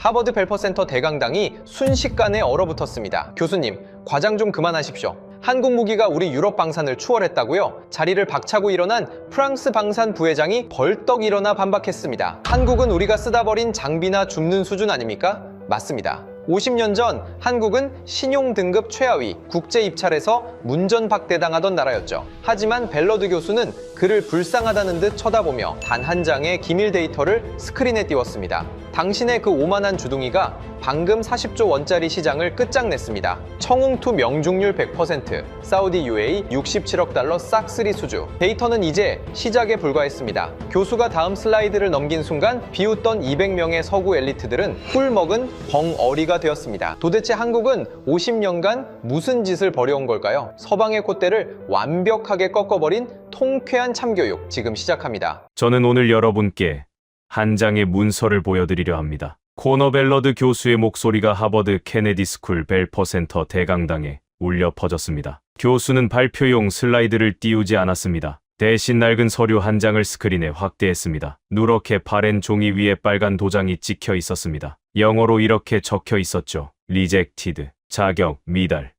하버드 벨퍼센터 대강당이 순식간에 얼어붙었습니다. 교수님, 과장 좀 그만하십시오. 한국 무기가 우리 유럽 방산을 추월했다고요? 자리를 박차고 일어난 프랑스 방산 부회장이 벌떡 일어나 반박했습니다. 한국은 우리가 쓰다 버린 장비나 줍는 수준 아닙니까? 맞습니다. 50년 전 한국은 신용 등급 최하위 국제 입찰에서 문전박대당하던 나라였죠. 하지만 벨러드 교수는 그를 불쌍하다는 듯 쳐다보며 단 한 장의 기밀 데이터를 스크린에 띄웠습니다. 당신의 그 오만한 주둥이가 방금 40조 원짜리 시장을 끝장냈습니다. 청웅투 명중률 100%, 사우디 UAE 67억 달러 싹쓸이 수주. 데이터는 이제 시작에 불과했습니다. 교수가 다음 슬라이드를 넘긴 순간 비웃던 200명의 서구 엘리트들은 꿀먹은 벙어리가 되었습니다. 도대체 한국은 50년간 무슨 짓을 벌여온 걸까요? 서방의 콧대를 완벽하게 꺾어버린 통쾌한 참교육 지금 시작합니다. 저는 오늘 여러분께 한 장의 문서를 보여드리려 합니다. 코너 벨러드 교수의 목소리가 하버드 케네디 스쿨 벨퍼센터 대강당에 울려 퍼졌습니다. 교수는 발표용 슬라이드를 띄우지 않았습니다. 대신 낡은 서류 한 장을 스크린에 확대했습니다. 누렇게 파랜 종이 위에 빨간 도장이 찍혀 있었습니다. 영어로 이렇게 적혀 있었죠. 리젝티드, 자격, 미달.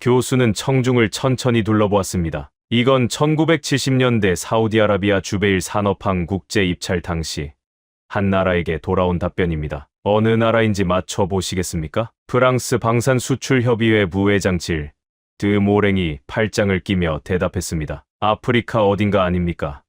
교수는 청중을 천천히 둘러보았습니다. 이건 1970년대 사우디아라비아 주베일 산업항 국제 입찰 당시 한 나라에게 돌아온 답변입니다. 어느 나라인지 맞춰보시겠습니까? 프랑스 방산수출협의회 부회장 질 드모랭이 팔짱을 끼며 대답했습니다. 아프리카 어딘가 아닙니까?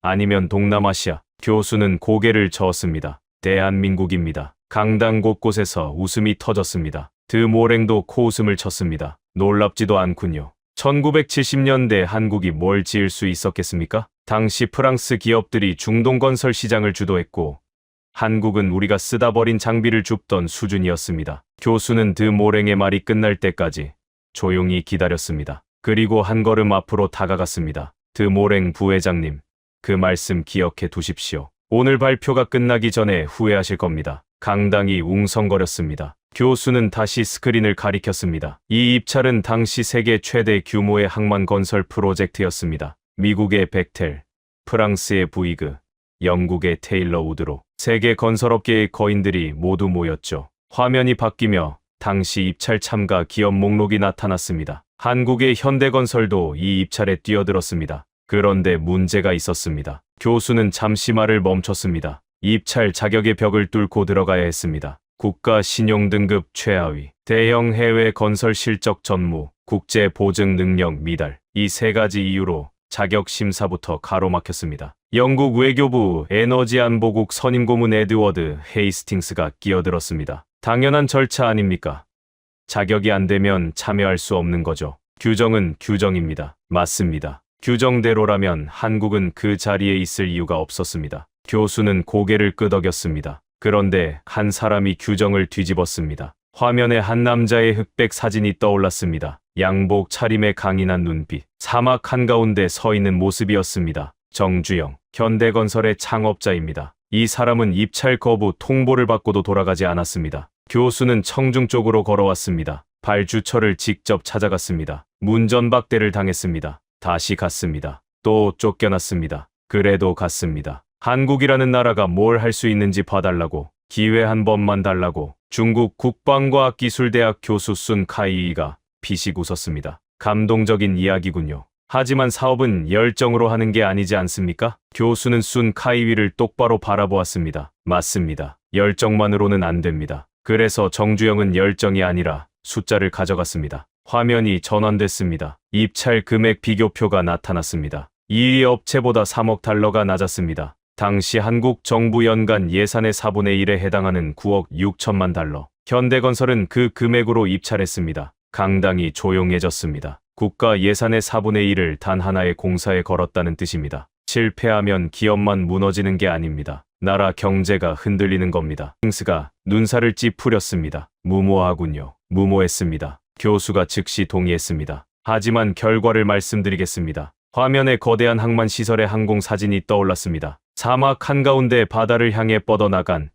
아니면 동남아시아? 교수는 고개를 저었습니다. 대한민국입니다. 강당 곳곳에서 웃음이 터졌습니다. 드모랭도 코웃음을 쳤습니다. 놀랍지도 않군요. 1970년대 한국이 뭘 지을 수 있었겠습니까? 당시 프랑스 기업들이 중동 건설 시장을 주도했고 한국은 우리가 쓰다 버린 장비를 줍던 수준이었습니다. 교수는 드모랭의 말이 끝날 때까지 조용히 기다렸습니다. 그리고 한 걸음 앞으로 다가갔습니다. 드모랭 부회장님, 그 말씀 기억해 두십시오. 오늘 발표가 끝나기 전에 후회하실 겁니다. 강당이 웅성거렸습니다. 교수는 다시 스크린을 가리켰습니다. 이 입찰은 당시 세계 최대 규모의 항만 건설 프로젝트였습니다. 미국의 벡텔, 프랑스의 부이그, 영국의 테일러 우드로 세계 건설업계의 거인들이 모두 모였죠. 화면이 바뀌며 당시 입찰 참가 기업 목록이 나타났습니다. 한국의 현대건설도 이 입찰에 뛰어들었습니다. 그런데 문제가 있었습니다. 교수는 잠시 말을 멈췄습니다. 입찰 자격의 벽을 뚫고 들어가야 했습니다. 국가 신용 등급 최하위, 대형 해외 건설 실적 전무, 국제 보증 능력 미달. 이 세 가지 이유로 자격 심사부터 가로막혔습니다. 영국 외교부 에너지 안보국 선임 고문 에드워드 헤이스팅스가 끼어들었습니다. 당연한 절차 아닙니까? 자격이 안 되면 참여할 수 없는 거죠. 규정은 규정입니다. 맞습니다. 규정대로라면 한국은 그 자리에 있을 이유가 없었습니다. 교수는 고개를 끄덕였습니다. 그런데 한 사람이 규정을 뒤집었습니다. 화면에 한 남자의 흑백 사진이 떠올랐습니다. 양복 차림에 강인한 눈빛, 사막 한가운데 서 있는 모습이었습니다. 정주영, 현대건설의 창업자입니다. 이 사람은 입찰 거부 통보를 받고도 돌아가지 않았습니다. 교수는 청중 쪽으로 걸어왔습니다. 발주처를 직접 찾아갔습니다. 문전박대를 당했습니다. 다시 갔습니다. 또 쫓겨났습니다. 그래도 갔습니다. 한국이라는 나라가 뭘 할 수 있는지 봐달라고, 기회 한 번만 달라고. 중국 국방과학기술대학 교수 순 카이이가 피식 웃었습니다. 감동적인 이야기군요. 하지만 사업은 열정으로 하는 게 아니지 않습니까? 교수는 순 카이위를 똑바로 바라보았습니다. 맞습니다. 열정만으로는 안 됩니다. 그래서 정주영은 열정이 아니라 숫자를 가져갔습니다. 화면이 전환됐습니다. 입찰 금액 비교표가 나타났습니다. 2위 업체보다 3억 달러가 낮았습니다. 당시 한국 정부 연간 예산의 4분의 1에 해당하는 9억 6천만 달러. 현대건설은 그 금액으로 입찰했습니다. 강당이 조용해졌습니다. 국가 예산의 4분의 1을 단 하나의 공사에 걸었다는 뜻입니다. 실패하면 기업만 무너지는 게 아닙니다. 나라 경제가 흔들리는 겁니다. 킹스가 눈살을 찌푸렸습니다. 무모하군요. 무모했습니다. 교수가 즉시 동의했습니다. 하지만 결과를 말씀드리겠습니다. 화면에 거대한 항만 시설의 항공 사진이 떠올랐습니다. 사막 한가운데 바다를 향해 뻗어나간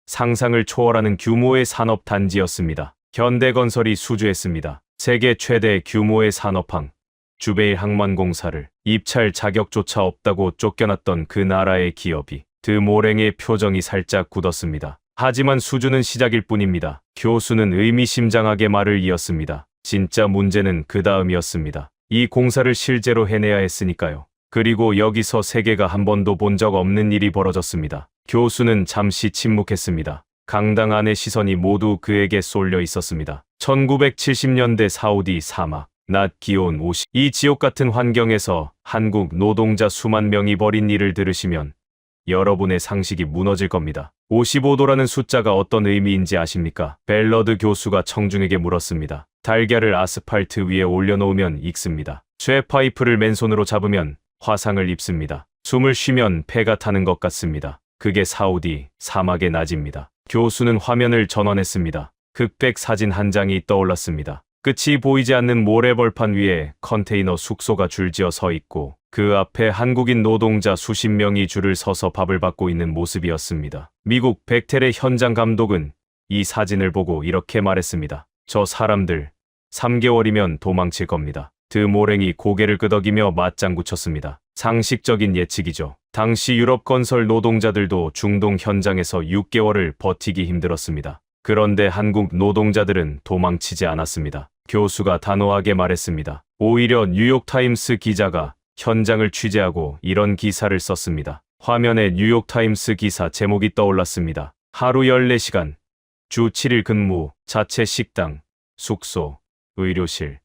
상상을 초월하는 규모의 산업 단지였습니다. 현대건설이 수주했습니다. 세계 최대 규모의 산업항, 주베일 항만공사를 입찰 자격조차 없다고 쫓겨났던 그 나라의 기업이 드모랭의 표정이 살짝 굳었습니다. 하지만 수준은 시작일 뿐입니다. 교수는 의미심장하게 말을 이었습니다. 진짜 문제는 그 다음이었습니다. 이 공사를 실제로 해내야 했으니까요. 그리고 여기서 세계가 한 번도 본 적 없는 일이 벌어졌습니다. 교수는 잠시 침묵했습니다. 강당 안의 시선이 모두 그에게 쏠려 있었습니다. 1970년대 사우디 사막, 낮 기온 50. 이 지옥 같은 환경에서 한국 노동자 수만 명이 벌인 일을 들으시면 여러분의 상식이 무너질 겁니다. 55도라는 숫자가 어떤 의미인지 아십니까? 벨러드 교수가 청중에게 물었습니다. 달걀을 아스팔트 위에 올려놓으면 익습니다. 쇠파이프를 맨손으로 잡으면 화상을 입습니다. 숨을 쉬면 폐가 타는 것 같습니다. 그게 사우디 사막의 낮입니다. 교수는 화면을 전환했습니다. 흑백 사진 한 장이 떠올랐습니다. 끝이 보이지 않는 모래벌판 위에 컨테이너 숙소가 줄지어 서 있고 그 앞에 한국인 노동자 수십 명이 줄을 서서 밥을 받고 있는 모습이었습니다. 미국 벡텔의 현장 감독은 이 사진을 보고 이렇게 말했습니다. 저 사람들 3개월이면 도망칠 겁니다. 드모랭이 고개를 끄덕이며 맞장구 쳤습니다. 상식적인 예측이죠. 당시 유럽 건설 노동자들도 중동 현장에서 6개월을 버티기 힘들었습니다. 그런데 한국 노동자들은 도망치지 않았습니다. 교수가 단호하게 말했습니다. 오히려 뉴욕타임스 기자가 현장을 취재하고 이런 기사를 썼습니다. 화면에 뉴욕타임스 기사 제목이 떠올랐습니다. 하루 14시간, 주 7일 근무, 자체 식당, 숙소, 의료실,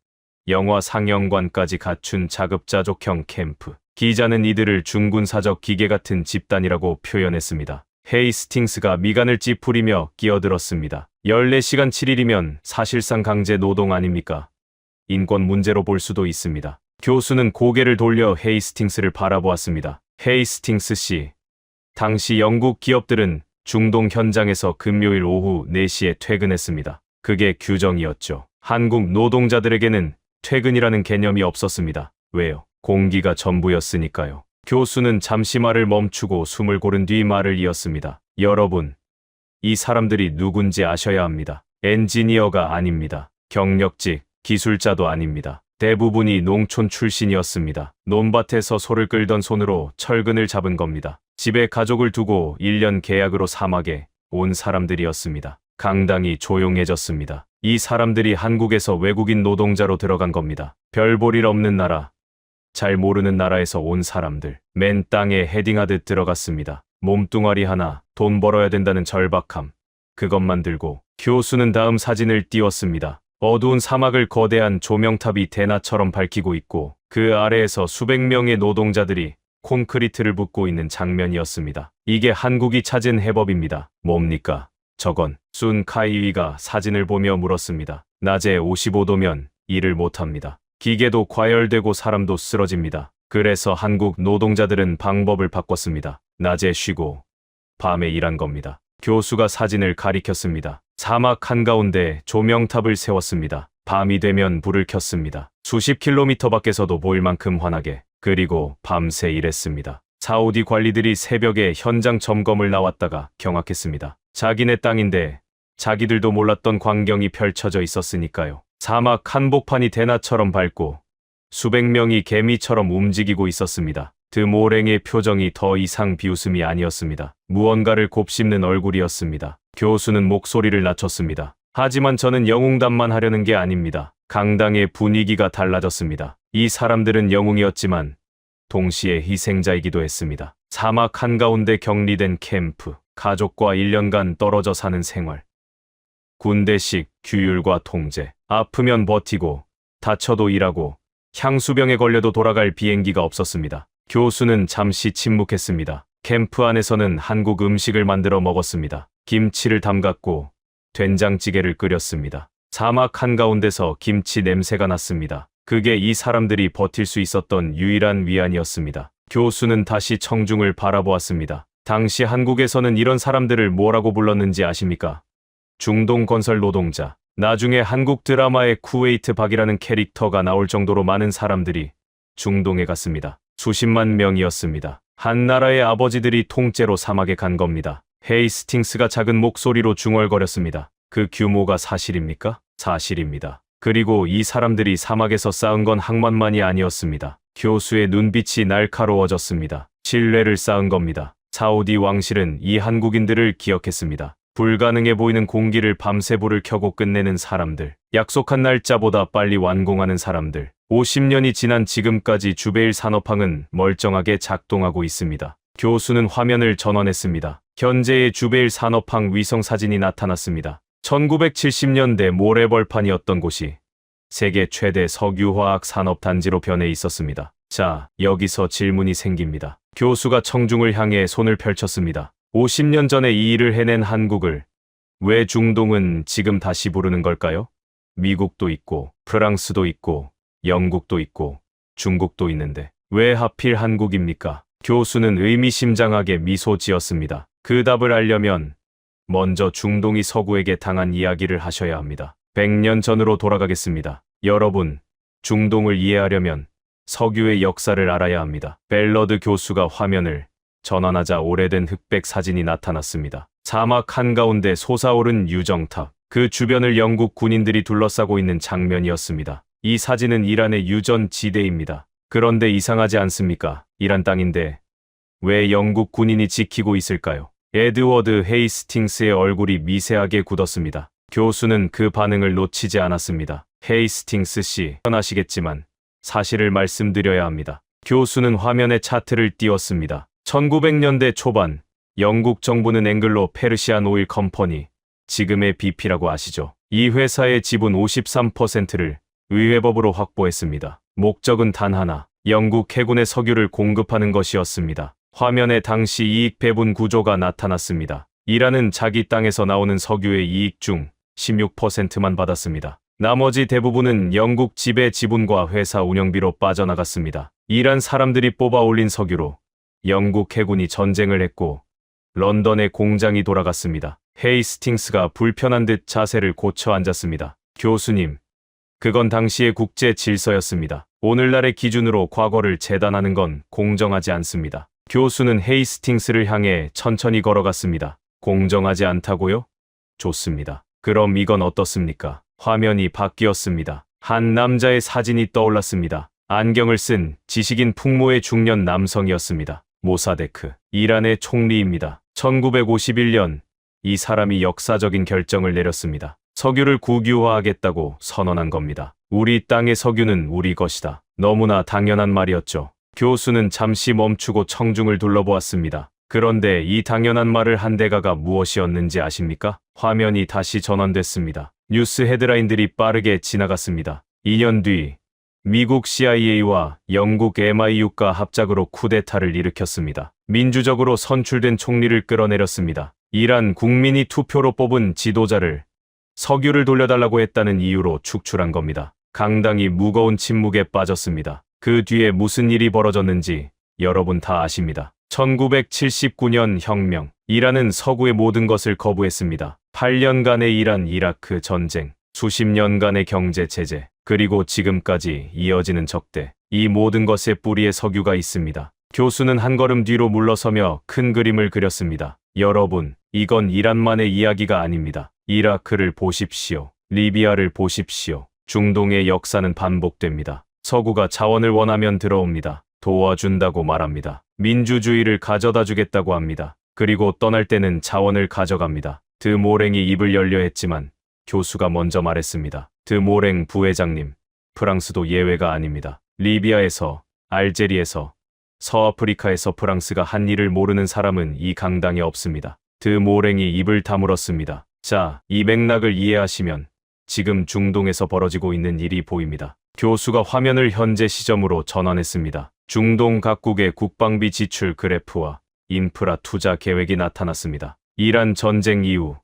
영화 상영관까지 갖춘 자급자족형 캠프. 기자는 이들을 중군사적 기계 같은 집단이라고 표현했습니다. 헤이스팅스가 미간을 찌푸리며 끼어들었습니다. 14시간 7일이면 사실상 강제 노동 아닙니까? 인권 문제로 볼 수도 있습니다. 교수는 고개를 돌려 헤이스팅스를 바라보았습니다. 헤이스팅스 씨, 당시 영국 기업들은 중동 현장에서 금요일 오후 4시에 퇴근했습니다. 그게 규정이었죠. 한국 노동자들에게는 퇴근이라는 개념이 없었습니다. 왜요? 공기가 전부였으니까요. 교수는 잠시 말을 멈추고 숨을 고른 뒤 말을 이었습니다. 여러분, 이 사람들이 누군지 아셔야 합니다. 엔지니어가 아닙니다. 경력직, 기술자도 아닙니다. 대부분이 농촌 출신이었습니다. 논밭에서 소를 끌던 손으로 철근을 잡은 겁니다. 집에 가족을 두고 1년 계약으로 사막에 온 사람들이었습니다. 강당이 조용해졌습니다. 이 사람들이 한국에서 외국인 노동자로 들어간 겁니다. 별 볼 일 없는 나라, 잘 모르는 나라에서 온 사람들, 맨 땅에 헤딩하듯 들어갔습니다. 몸뚱아리 하나, 돈 벌어야 된다는 절박함, 그것만 들고 교수는 다음 사진을 띄웠습니다. 어두운 사막을 거대한 조명탑이 대낮처럼 밝히고 있고 그 아래에서 수백 명의 노동자들이 콘크리트를 붓고 있는 장면이었습니다. 이게 한국이 찾은 해법입니다. 뭡니까? 저건. 순 카이위가 사진을 보며 물었습니다. 낮에 55도면 일을 못합니다. 기계도 과열되고 사람도 쓰러집니다. 그래서 한국 노동자들은 방법을 바꿨습니다. 낮에 쉬고 밤에 일한 겁니다. 교수가 사진을 가리켰습니다. 사막 한가운데 조명탑을 세웠습니다. 밤이 되면 불을 켰습니다. 수십 킬로미터 밖에서도 보일 만큼 환하게. 그리고 밤새 일했습니다. 사우디 관리들이 새벽에 현장 점검을 나왔다가 경악했습니다. 자기네 땅인데 자기들도 몰랐던 광경이 펼쳐져 있었으니까요. 사막 한복판이 대낮처럼 밝고 수백 명이 개미처럼 움직이고 있었습니다. 드모랭의 표정이 더 이상 비웃음이 아니었습니다. 무언가를 곱씹는 얼굴이었습니다. 교수는 목소리를 낮췄습니다. 하지만 저는 영웅담만 하려는 게 아닙니다. 강당의 분위기가 달라졌습니다. 이 사람들은 영웅이었지만 동시에 희생자이기도 했습니다. 사막 한가운데 격리된 캠프, 가족과 1년간 떨어져 사는 생활, 군대식 규율과 통제, 아프면 버티고 다쳐도 일하고 향수병에 걸려도 돌아갈 비행기가 없었습니다. 교수는 잠시 침묵했습니다. 캠프 안에서는 한국 음식을 만들어 먹었습니다. 김치를 담갔고 된장찌개를 끓였습니다. 사막 한가운데서 김치 냄새가 났습니다. 그게 이 사람들이 버틸 수 있었던 유일한 위안이었습니다. 교수는 다시 청중을 바라보았습니다. 당시 한국에서는 이런 사람들을 뭐라고 불렀는지 아십니까? 중동 건설 노동자. 나중에 한국 드라마에 쿠웨이트 박이라는 캐릭터가 나올 정도로 많은 사람들이 중동에 갔습니다. 수십만 명이었습니다. 한 나라의 아버지들이 통째로 사막에 간 겁니다. 헤이스팅스가 작은 목소리로 중얼거렸습니다. 그 규모가 사실입니까? 사실입니다. 그리고 이 사람들이 사막에서 쌓은 건 항만만이 아니었습니다. 교수의 눈빛이 날카로워졌습니다. 신뢰를 쌓은 겁니다. 사우디 왕실은 이 한국인들을 기억했습니다. 불가능해 보이는 공기를 밤새 불을 켜고 끝내는 사람들, 약속한 날짜보다 빨리 완공하는 사람들, 50년이 지난 지금까지 주베일 산업항은 멀쩡하게 작동하고 있습니다. 교수는 화면을 전환했습니다. 현재의 주베일 산업항 위성 사진이 나타났습니다. 1970년대 모래벌판이었던 곳이 세계 최대 석유화학 산업단지로 변해 있었습니다. 자, 여기서 질문이 생깁니다. 교수가 청중을 향해 손을 펼쳤습니다. 50년 전에 이 일을 해낸 한국을 왜 중동은 지금 다시 부르는 걸까요? 미국도 있고, 프랑스도 있고, 영국도 있고, 중국도 있는데 왜 하필 한국입니까? 교수는 의미심장하게 미소 지었습니다. 그 답을 알려면 먼저 중동이 서구에게 당한 이야기를 하셔야 합니다. 100년 전으로 돌아가겠습니다. 여러분, 중동을 이해하려면 석유의 역사를 알아야 합니다. 벨러드 교수가 화면을 전환하자 오래된 흑백 사진이 나타났습니다. 사막 한가운데 솟아오른 유정탑, 그 주변을 영국 군인들이 둘러싸고 있는 장면이었습니다. 이 사진은 이란의 유전 지대입니다. 그런데 이상하지 않습니까? 이란 땅인데 왜 영국 군인이 지키고 있을까요? 에드워드 헤이스팅스의 얼굴이 미세하게 굳었습니다. 교수는 그 반응을 놓치지 않았습니다. 헤이스팅스 씨, 편하시겠지만 사실을 말씀드려야 합니다. 교수는 화면에 차트를 띄웠습니다. 1900년대 초반, 영국 정부는 앵글로 페르시안 오일 컴퍼니, 지금의 BP라고 아시죠? 이 회사의 지분 53%를 의회법으로 확보했습니다. 목적은 단 하나, 영국 해군의 석유를 공급하는 것이었습니다. 화면에 당시 이익 배분 구조가 나타났습니다. 이란은 자기 땅에서 나오는 석유의 이익 중 16%만 받았습니다. 나머지 대부분은 영국 지배 지분과 회사 운영비로 빠져나갔습니다. 이란 사람들이 뽑아 올린 석유로 영국 해군이 전쟁을 했고 런던의 공장이 돌아갔습니다. 헤이스팅스가 불편한 듯 자세를 고쳐 앉았습니다. 교수님, 그건 당시의 국제 질서였습니다. 오늘날의 기준으로 과거를 재단하는 건 공정하지 않습니다. 교수는 헤이스팅스를 향해 천천히 걸어갔습니다. 공정하지 않다고요? 좋습니다. 그럼 이건 어떻습니까? 화면이 바뀌었습니다. 한 남자의 사진이 떠올랐습니다. 안경을 쓴 지식인 풍모의 중년 남성이었습니다. 모사데크, 이란의 총리입니다. 1951년 이 사람이 역사적인 결정을 내렸습니다. 석유를 국유화하겠다고 선언한 겁니다. 우리 땅의 석유는 우리 것이다. 너무나 당연한 말이었죠. 교수는 잠시 멈추고 청중을 둘러보았습니다. 그런데 이 당연한 말을 한 대가가 무엇이었는지 아십니까? 화면이 다시 전환됐습니다. 뉴스 헤드라인들이 빠르게 지나갔습니다. 2년 뒤 미국 CIA와 영국 MI6가 합작으로 쿠데타를 일으켰습니다. 민주적으로 선출된 총리를 끌어내렸습니다. 이란 국민이 투표로 뽑은 지도자를 석유를 돌려달라고 했다는 이유로 축출한 겁니다. 강당이 무거운 침묵에 빠졌습니다. 그 뒤에 무슨 일이 벌어졌는지 여러분 다 아십니다. 1979년 혁명. 이란은 서구의 모든 것을 거부했습니다. 8년간의 이란 이라크 전쟁, 수십 년간의 경제 제재, 그리고 지금까지 이어지는 적대. 이 모든 것의 뿌리에 석유가 있습니다. 교수는 한 걸음 뒤로 물러서며 큰 그림을 그렸습니다. 여러분, 이건 이란만의 이야기가 아닙니다. 이라크를 보십시오. 리비아를 보십시오. 중동의 역사는 반복됩니다. 서구가 자원을 원하면 들어옵니다. 도와준다고 말합니다. 민주주의를 가져다 주겠다고 합니다. 그리고 떠날 때는 자원을 가져갑니다. 드모랭이 입을 열려 했지만 교수가 먼저 말했습니다. 드모랭 부회장님, 프랑스도 예외가 아닙니다. 리비아에서, 알제리에서, 서아프리카에서 프랑스가 한 일을 모르는 사람은 이 강당에 없습니다. 드모랭이 입을 다물었습니다. 자, 이 맥락을 이해하시면 지금 중동에서 벌어지고 있는 일이 보입니다. 교수가 화면을 현재 시점으로 전환했습니다. 중동 각국의 국방비 지출 그래프와 인프라 투자 계획이 나타났습니다. 이란 전쟁 이후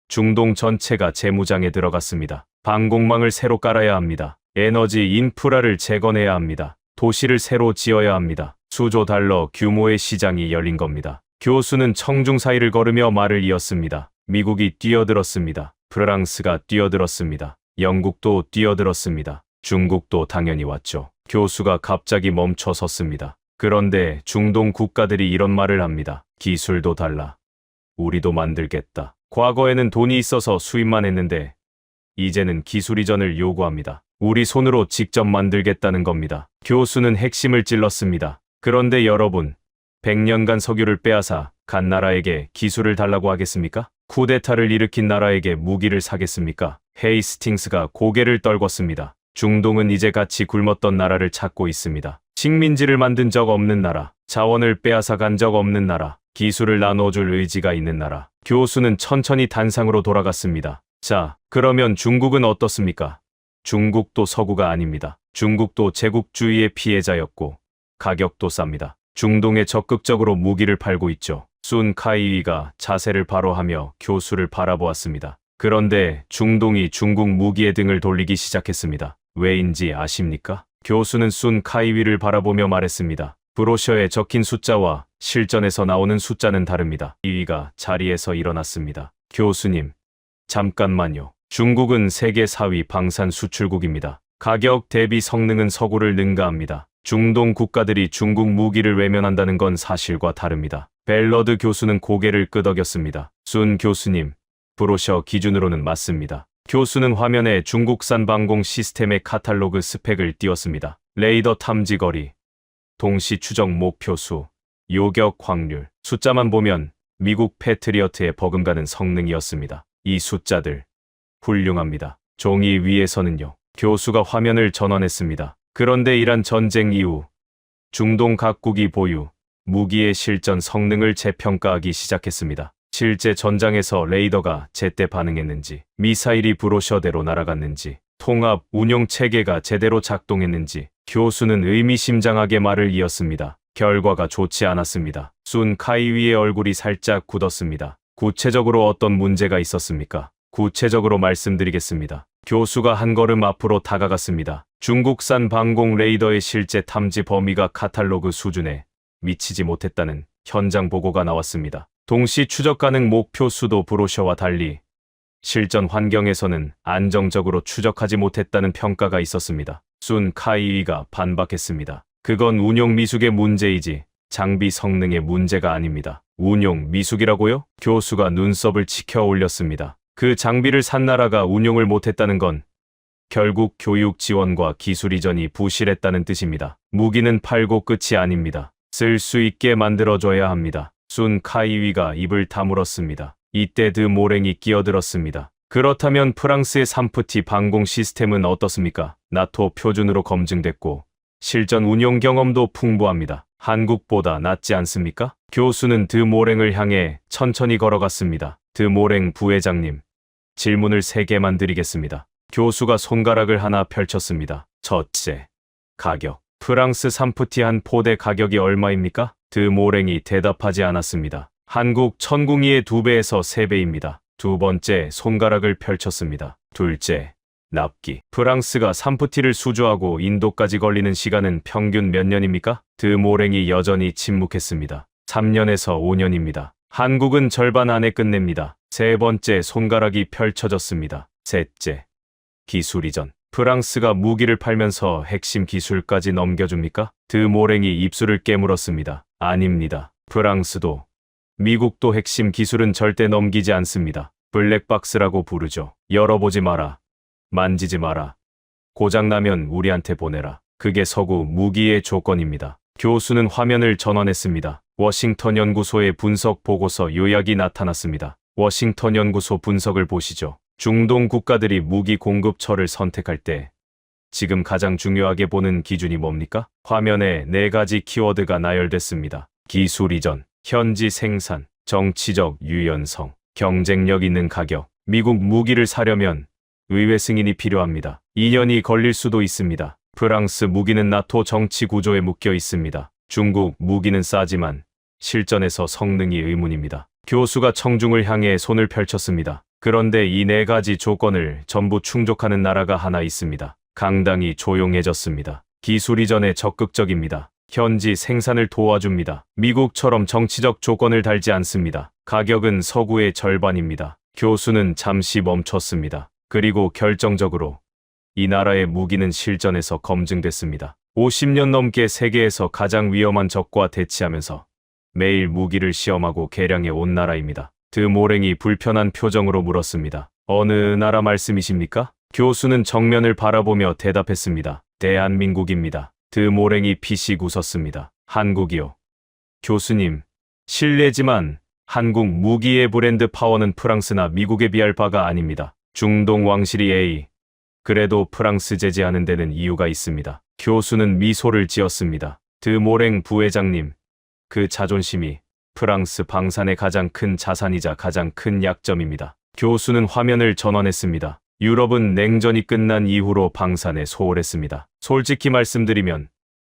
중동 전체가 재무장에 들어갔습니다. 방공망을 새로 깔아야 합니다. 에너지 인프라를 재건해야 합니다. 도시를 새로 지어야 합니다. 수조 달러 규모의 시장이 열린 겁니다. 교수는 청중 사이를 걸으며 말을 이었습니다. 미국이 뛰어들었습니다. 프랑스가 뛰어들었습니다. 영국도 뛰어들었습니다. 중국도 당연히 왔죠. 교수가 갑자기 멈춰 섰습니다. 그런데 중동 국가들이 이런 말을 합니다. 기술도 달라. 우리도 만들겠다. 과거에는 돈이 있어서 수입만 했는데 이제는 기술 이전을 요구합니다. 우리 손으로 직접 만들겠다는 겁니다. 교수는 핵심을 찔렀습니다. 그런데 여러분, 100년간 석유를 빼앗아 간 나라에게 기술을 달라고 하겠습니까? 쿠데타를 일으킨 나라에게 무기를 사겠습니까? 헤이스팅스가 고개를 떨궜습니다. 중동은 이제 같이 굶었던 나라를 찾고 있습니다. 식민지를 만든 적 없는 나라, 자원을 빼앗아 간 적 없는 나라, 기술을 나눠줄 의지가 있는 나라. 교수는 천천히 단상으로 돌아갔습니다. 자, 그러면 중국은 어떻습니까? 중국도 서구가 아닙니다. 중국도 제국주의의 피해자였고 가격도 쌉니다. 중동에 적극적으로 무기를 팔고 있죠. 순 카이위가 자세를 바로 하며 교수를 바라보았습니다. 그런데 중동이 중국 무기에 등을 돌리기 시작했습니다. 왜인지 아십니까? 교수는 순 카이위를 바라보며 말했습니다. 브로셔에 적힌 숫자와 실전에서 나오는 숫자는 다릅니다. 이위가 자리에서 일어났습니다. 교수님, 잠깐만요. 중국은 세계 4위 방산 수출국입니다. 가격 대비 성능은 서구를 능가합니다. 중동 국가들이 중국 무기를 외면한다는 건 사실과 다릅니다. 벨러드 교수는 고개를 끄덕였습니다. 순 교수님, 브로셔 기준으로는 맞습니다. 교수는 화면에 중국산 방공 시스템의 카탈로그 스펙을 띄웠습니다. 레이더 탐지 거리, 동시 추적 목표 수, 요격 확률, 숫자만 보면 미국 패트리어트에 버금가는 성능이었습니다. 이 숫자들 훌륭합니다. 종이 위에서는요. 교수가 화면을 전환했습니다. 그런데 이란 전쟁 이후 중동 각국이 보유 무기의 실전 성능을 재평가하기 시작했습니다. 실제 전장에서 레이더가 제때 반응했는지, 미사일이 브로셔대로 날아갔는지, 통합 운용 체계가 제대로 작동했는지 교수는 의미심장하게 말을 이었습니다. 결과가 좋지 않았습니다. 순 카이위의 얼굴이 살짝 굳었습니다. 구체적으로 어떤 문제가 있었습니까? 구체적으로 말씀드리겠습니다. 교수가 한 걸음 앞으로 다가갔습니다. 중국산 방공 레이더의 실제 탐지 범위가 카탈로그 수준에 미치지 못했다는 현장 보고가 나왔습니다. 동시 추적 가능 목표 수도 브로셔와 달리 실전 환경에서는 안정적으로 추적하지 못했다는 평가가 있었습니다. 순 카이위가 반박했습니다. 그건 운용 미숙의 문제이지 장비 성능의 문제가 아닙니다. 운용 미숙이라고요? 교수가 눈썹을 치켜 올렸습니다. 그 장비를 산 나라가 운용을 못했다는 건 결국 교육 지원과 기술 이전이 부실했다는 뜻입니다. 무기는 팔고 끝이 아닙니다. 쓸 수 있게 만들어줘야 합니다. 순 카이위가 입을 다물었습니다. 이때 드 모랭이 끼어들었습니다. 그렇다면 프랑스의 삼프티 방공 시스템은 어떻습니까? 나토 표준으로 검증됐고 실전 운용 경험도 풍부합니다. 한국보다 낫지 않습니까? 교수는 드 모랭을 향해 천천히 걸어갔습니다. 드 모랭 부회장님, 질문을 3개만 드리겠습니다. 교수가 손가락을 하나 펼쳤습니다. 첫째, 가격. 프랑스 삼프티 한 포대 가격이 얼마입니까? 드 모랭이 대답하지 않았습니다. 한국 천궁이의 2배에서 3배입니다. 두 번째, 손가락을 펼쳤습니다. 둘째, 납기. 프랑스가 삼프티를 수주하고 인도까지 걸리는 시간은 평균 몇 년입니까? 드 모랭이 여전히 침묵했습니다. 3년에서 5년입니다. 한국은 절반 안에 끝냅니다. 세 번째, 손가락이 펼쳐졌습니다. 셋째, 기술 이전. 프랑스가 무기를 팔면서 핵심 기술까지 넘겨줍니까? 드 모랭이 입술을 깨물었습니다. 아닙니다. 프랑스도 미국도 핵심 기술은 절대 넘기지 않습니다. 블랙박스라고 부르죠. 열어보지 마라. 만지지 마라. 고장나면 우리한테 보내라. 그게 서구 무기의 조건입니다. 교수는 화면을 전환했습니다. 워싱턴 연구소의 분석 보고서 요약이 나타났습니다. 워싱턴 연구소 분석을 보시죠. 중동 국가들이 무기 공급처를 선택할 때 지금 가장 중요하게 보는 기준이 뭡니까? 화면에 4가지 키워드가 나열됐습니다. 기술 이전, 현지 생산, 정치적 유연성, 경쟁력 있는 가격. 미국 무기를 사려면 의회 승인이 필요합니다. 2년이 걸릴 수도 있습니다. 프랑스 무기는 나토 정치 구조에 묶여 있습니다. 중국 무기는 싸지만 실전에서 성능이 의문입니다. 교수가 청중을 향해 손을 펼쳤습니다. 그런데 이 4가지 조건을 전부 충족하는 나라가 하나 있습니다. 강당이 조용해졌습니다. 기술 이전에 적극적입니다. 현지 생산을 도와줍니다. 미국처럼 정치적 조건을 달지 않습니다. 가격은 서구의 절반입니다. 교수는 잠시 멈췄습니다. 그리고 결정적으로 이 나라의 무기는 실전에서 검증됐습니다. 50년 넘게 세계에서 가장 위험한 적과 대치하면서 매일 무기를 시험하고 개량해 온 나라입니다. 드 모랭이 불편한 표정으로 물었습니다. 어느 나라 말씀이십니까? 교수는 정면을 바라보며 대답했습니다. 대한민국입니다. 드 모랭이 피식 웃었습니다. 한국이요. 교수님, 실례지만 한국 무기의 브랜드 파워는 프랑스나 미국에 비할 바가 아닙니다. 중동 왕실이 A. 그래도 프랑스 제재하는 데는 이유가 있습니다. 교수는 미소를 지었습니다. 드모랭 부회장님, 그 자존심이 프랑스 방산의 가장 큰 자산이자 가장 큰 약점입니다. 교수는 화면을 전환했습니다. 유럽은 냉전이 끝난 이후로 방산에 소홀했습니다. 솔직히 말씀드리면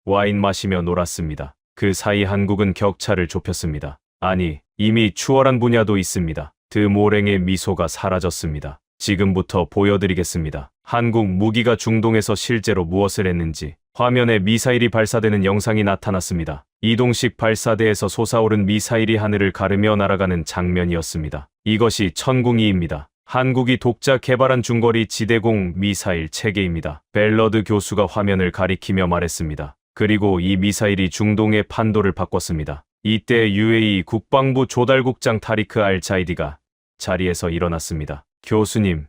와인 마시며 놀았습니다. 그 사이 한국은 격차를 좁혔습니다. 아니, 이미 추월한 분야도 있습니다. 드모랭의 미소가 사라졌습니다. 지금부터 보여드리겠습니다. 한국 무기가 중동에서 실제로 무엇을 했는지. 화면에 미사일이 발사되는 영상이 나타났습니다. 이동식 발사대에서 솟아오른 미사일이 하늘을 가르며 날아가는 장면이었습니다. 이것이 천궁이입니다. 한국이 독자 개발한 중거리 지대공 미사일 체계입니다. 벨러드 교수가 화면을 가리키며 말했습니다. 그리고 이 미사일이 중동의 판도를 바꿨습니다. 이때 UAE 국방부 조달국장 타리크 알 자이디가 자리에서 일어났습니다. 교수님,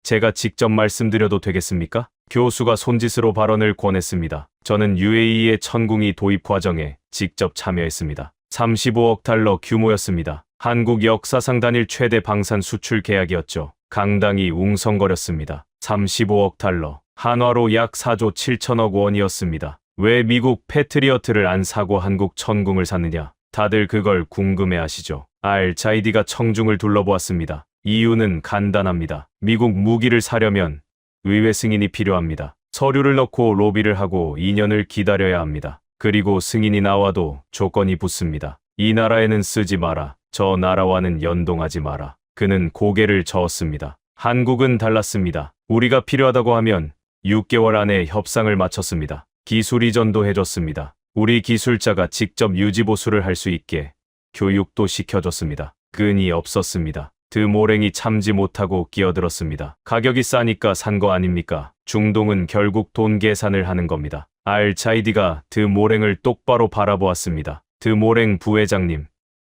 제가 직접 말씀드려도 되겠습니까? 교수가 손짓으로 발언을 권했습니다. 저는 UAE의 천궁이 도입 과정에 직접 참여했습니다. 35억 달러 규모였습니다. 한국 역사상 단일 최대 방산 수출 계약이었죠. 강당이 웅성거렸습니다. 35억 달러, 한화로 약 4조 7천억 원이었습니다. 왜 미국 패트리어트를 안 사고 한국 천궁을 샀느냐? 다들 그걸 궁금해하시죠. 알 자이디가 청중을 둘러보았습니다. 이유는 간단합니다. 미국 무기를 사려면 의회 승인이 필요합니다. 서류를 넣고 로비를 하고 2년을 기다려야 합니다. 그리고 승인이 나와도 조건이 붙습니다. 이 나라에는 쓰지 마라. 저 나라와는 연동하지 마라. 그는 고개를 저었습니다. 한국은 달랐습니다. 우리가 필요하다고 하면 6개월 안에 협상을 마쳤습니다. 기술 이전도 해줬습니다. 우리 기술자가 직접 유지보수를 할 수 있게 교육도 시켜줬습니다. 끈이 없었습니다. 드모랭이 참지 못하고 끼어들었습니다. 가격이 싸니까 산 거 아닙니까? 중동은 결국 돈 계산을 하는 겁니다. 알 자이디가 드모랭을 똑바로 바라보았습니다. 드모랭 부회장님,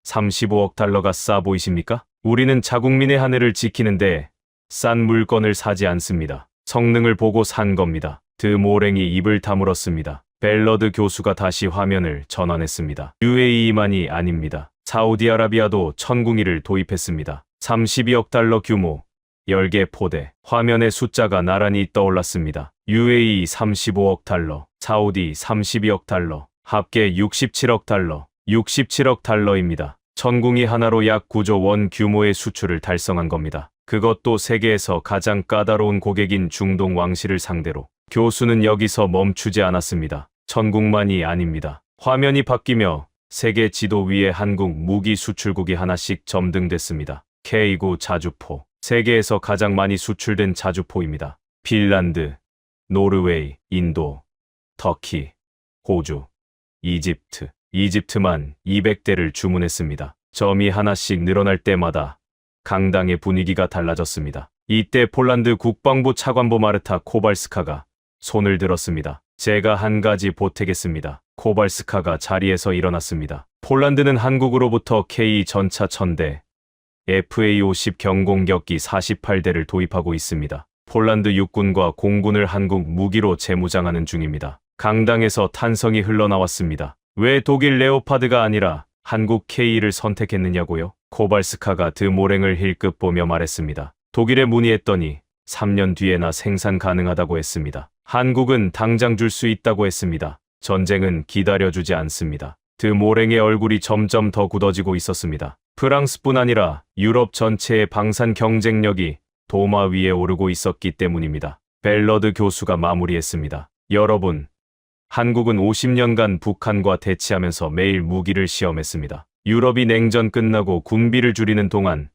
35억 달러가 싸 보이십니까? 우리는 자국민의 하늘을 지키는데 싼 물건을 사지 않습니다. 성능을 보고 산 겁니다. 드모랭이 입을 다물었습니다. 벨러드 교수가 다시 화면을 전환했습니다. UAE만이 아닙니다. 사우디아라비아도 천궁이를 도입했습니다. 32억 달러 규모, 10개 포대. 화면의 숫자가 나란히 떠올랐습니다. UAE 35억 달러, 사우디 32억 달러, 합계 67억 달러, 67억 달러입니다. 천궁이 하나로 약 9조 원 규모의 수출을 달성한 겁니다. 그것도 세계에서 가장 까다로운 고객인 중동 왕실을 상대로. 교수는 여기서 멈추지 않았습니다. 천궁만이 아닙니다. 화면이 바뀌며 세계 지도 위에 한국 무기 수출국이 하나씩 점등됐습니다. K9 자주포, 세계에서 가장 많이 수출된 자주포입니다. 핀란드, 노르웨이, 인도, 터키, 호주, 이집트. 이집트만 200대를 주문했습니다. 점이 하나씩 늘어날 때마다 강당의 분위기가 달라졌습니다. 이때 폴란드 국방부 차관보 마르타 코발스카가 손을 들었습니다. 제가 한 가지 보태겠습니다. 코발스카가 자리에서 일어났습니다. 폴란드는 한국으로부터 K 전차 1000대, FA-50 경공격기 48대를 도입하고 있습니다. 폴란드 육군과 공군을 한국 무기로 재무장하는 중입니다. 강당에서 탄성이 흘러나왔습니다. 왜 독일 레오파드가 아니라 한국 K를 선택했느냐고요? 코발스카가 드모랭을 힐끗 보며 말했습니다. 독일에 문의했더니 3년 뒤에나 생산 가능하다고 했습니다. 한국은 당장 줄 수 있다고 했습니다. 전쟁은 기다려주지 않습니다. 드모랭의 얼굴이 점점 더 굳어지고 있었습니다. 프랑스뿐 아니라 유럽 전체의 방산 경쟁력이 도마 위에 오르고 있었기 때문입니다. 벨러드 교수가 마무리했습니다. 여러분, 한국은 50년간 북한과 대치하면서 매일 무기를 시험했습니다. 유럽이 냉전 끝나고 군비를 줄이는 동안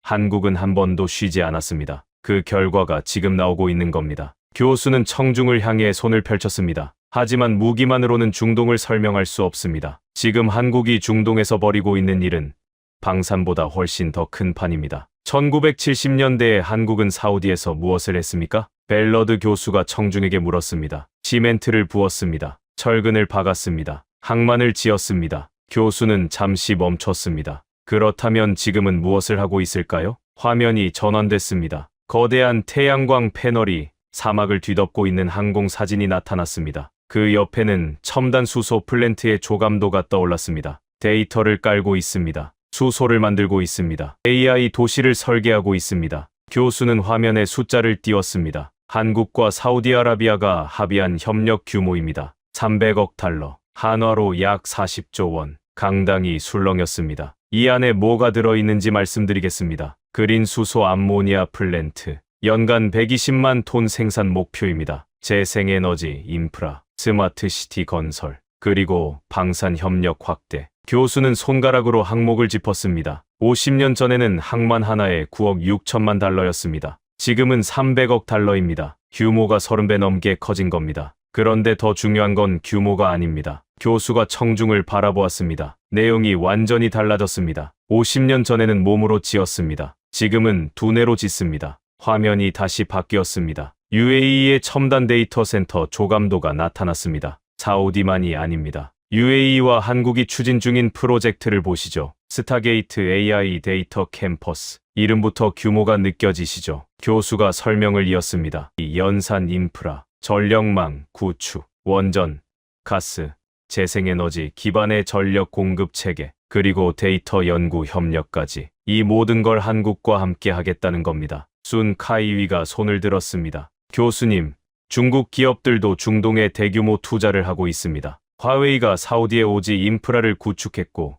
한국은 한 번도 쉬지 않았습니다. 그 결과가 지금 나오고 있는 겁니다. 교수는 청중을 향해 손을 펼쳤습니다. 하지만 무기만으로는 중동을 설명할 수 없습니다. 지금 한국이 중동에서 벌이고 있는 일은 방산보다 훨씬 더 큰 판입니다. 1970년대에 한국은 사우디에서 무엇을 했습니까? 벨러드 교수가 청중에게 물었습니다. 시멘트를 부었습니다. 철근을 박았습니다. 항만을 지었습니다. 교수는 잠시 멈췄습니다. 그렇다면 지금은 무엇을 하고 있을까요? 화면이 전환됐습니다. 거대한 태양광 패널이 사막을 뒤덮고 있는 항공 사진이 나타났습니다. 그 옆에는 첨단 수소 플랜트의 조감도가 떠올랐습니다. 데이터를 깔고 있습니다. 수소를 만들고 있습니다. AI 도시를 설계하고 있습니다. 교수는 화면에 숫자를 띄웠습니다. 한국과 사우디아라비아가 합의한 협력 규모입니다. 300억 달러, 한화로 약 40조 원. 강당이 술렁였습니다. 이 안에 뭐가 들어있는지 말씀드리겠습니다. 그린 수소 암모니아 플랜트, 연간 120만 톤 생산 목표입니다. 재생에너지 인프라, 스마트 시티 건설, 그리고 방산 협력 확대. 교수는 손가락으로 항목을 짚었습니다. 50년 전에는 항만 하나에 9억 6천만 달러였습니다. 지금은 300억 달러입니다. 규모가 30배 넘게 커진 겁니다. 그런데 더 중요한 건 규모가 아닙니다. 교수가 청중을 바라보았습니다. 내용이 완전히 달라졌습니다. 50년 전에는 몸으로 지었습니다. 지금은 두뇌로 짓습니다. 화면이 다시 바뀌었습니다. UAE의 첨단 데이터 센터 조감도가 나타났습니다. 사우디만이 아닙니다. UAE와 한국이 추진 중인 프로젝트를 보시죠. 스타게이트 AI 데이터 캠퍼스. 이름부터 규모가 느껴지시죠? 교수가 설명을 이었습니다. 이 연산 인프라, 전력망, 구축, 원전, 가스, 재생에너지 기반의 전력 공급 체계, 그리고 데이터 연구 협력까지. 이 모든 걸 한국과 함께 하겠다는 겁니다. 순 카이위가 손을 들었습니다. 교수님, 중국 기업들도 중동에 대규모 투자를 하고 있습니다. 화웨이가 사우디에 오지 인프라를 구축했고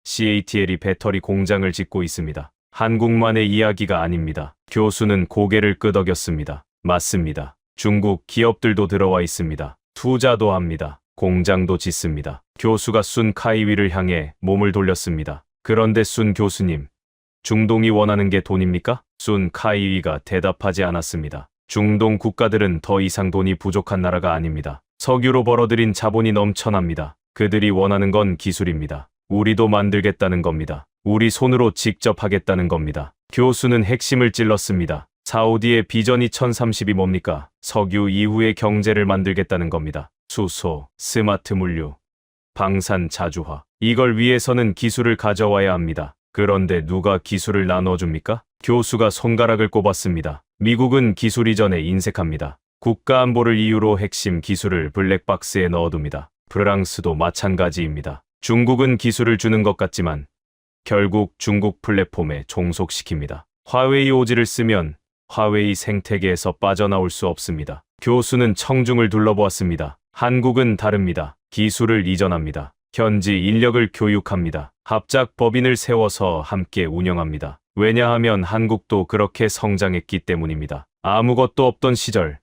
CATL이 배터리 공장을 짓고 있습니다. 한국만의 이야기가 아닙니다. 교수는 고개를 끄덕였습니다. 맞습니다. 중국 기업들도 들어와 있습니다. 투자도 합니다. 공장도 짓습니다. 교수가 순 카이위를 향해 몸을 돌렸습니다. 그런데 순 교수님, 중동이 원하는 게 돈입니까? 순 카이위가 대답하지 않았습니다. 중동 국가들은 더 이상 돈이 부족한 나라가 아닙니다. 석유로 벌어들인 자본이 넘쳐납니다. 그들이 원하는 건 기술입니다. 우리도 만들겠다는 겁니다. 우리 손으로 직접 하겠다는 겁니다. 교수는 핵심을 찔렀습니다. 사우디의 비전 2030이 뭡니까? 석유 이후의 경제를 만들겠다는 겁니다. 수소, 스마트 물류, 방산 자주화. 이걸 위해서는 기술을 가져와야 합니다. 그런데 누가 기술을 나눠줍니까? 교수가 손가락을 꼽았습니다. 미국은 기술 이전에 인색합니다. 국가 안보를 이유로 핵심 기술을 블랙박스에 넣어둡니다. 프랑스도 마찬가지입니다. 중국은 기술을 주는 것 같지만 결국 중국 플랫폼에 종속시킵니다. 화웨이 오지를 쓰면 화웨이 생태계에서 빠져나올 수 없습니다. 교수는 청중을 둘러보았습니다. 한국은 다릅니다. 기술을 이전합니다. 현지 인력을 교육합니다. 합작 법인을 세워서 함께 운영합니다. 왜냐하면 한국도 그렇게 성장했기 때문입니다. 아무것도 없던 시절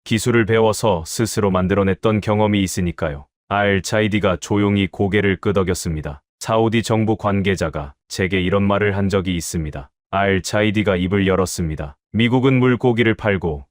기술을 배워서 스스로 만들어냈던 경험이 있으니까요. 알차이디가 조용히 고개를 끄덕였습니다. 사우디 정부 관계자가 제게 이런 말을 한 적이 있습니다. 알차이디가 입을 열었습니다. 미국은 물고기를 팔고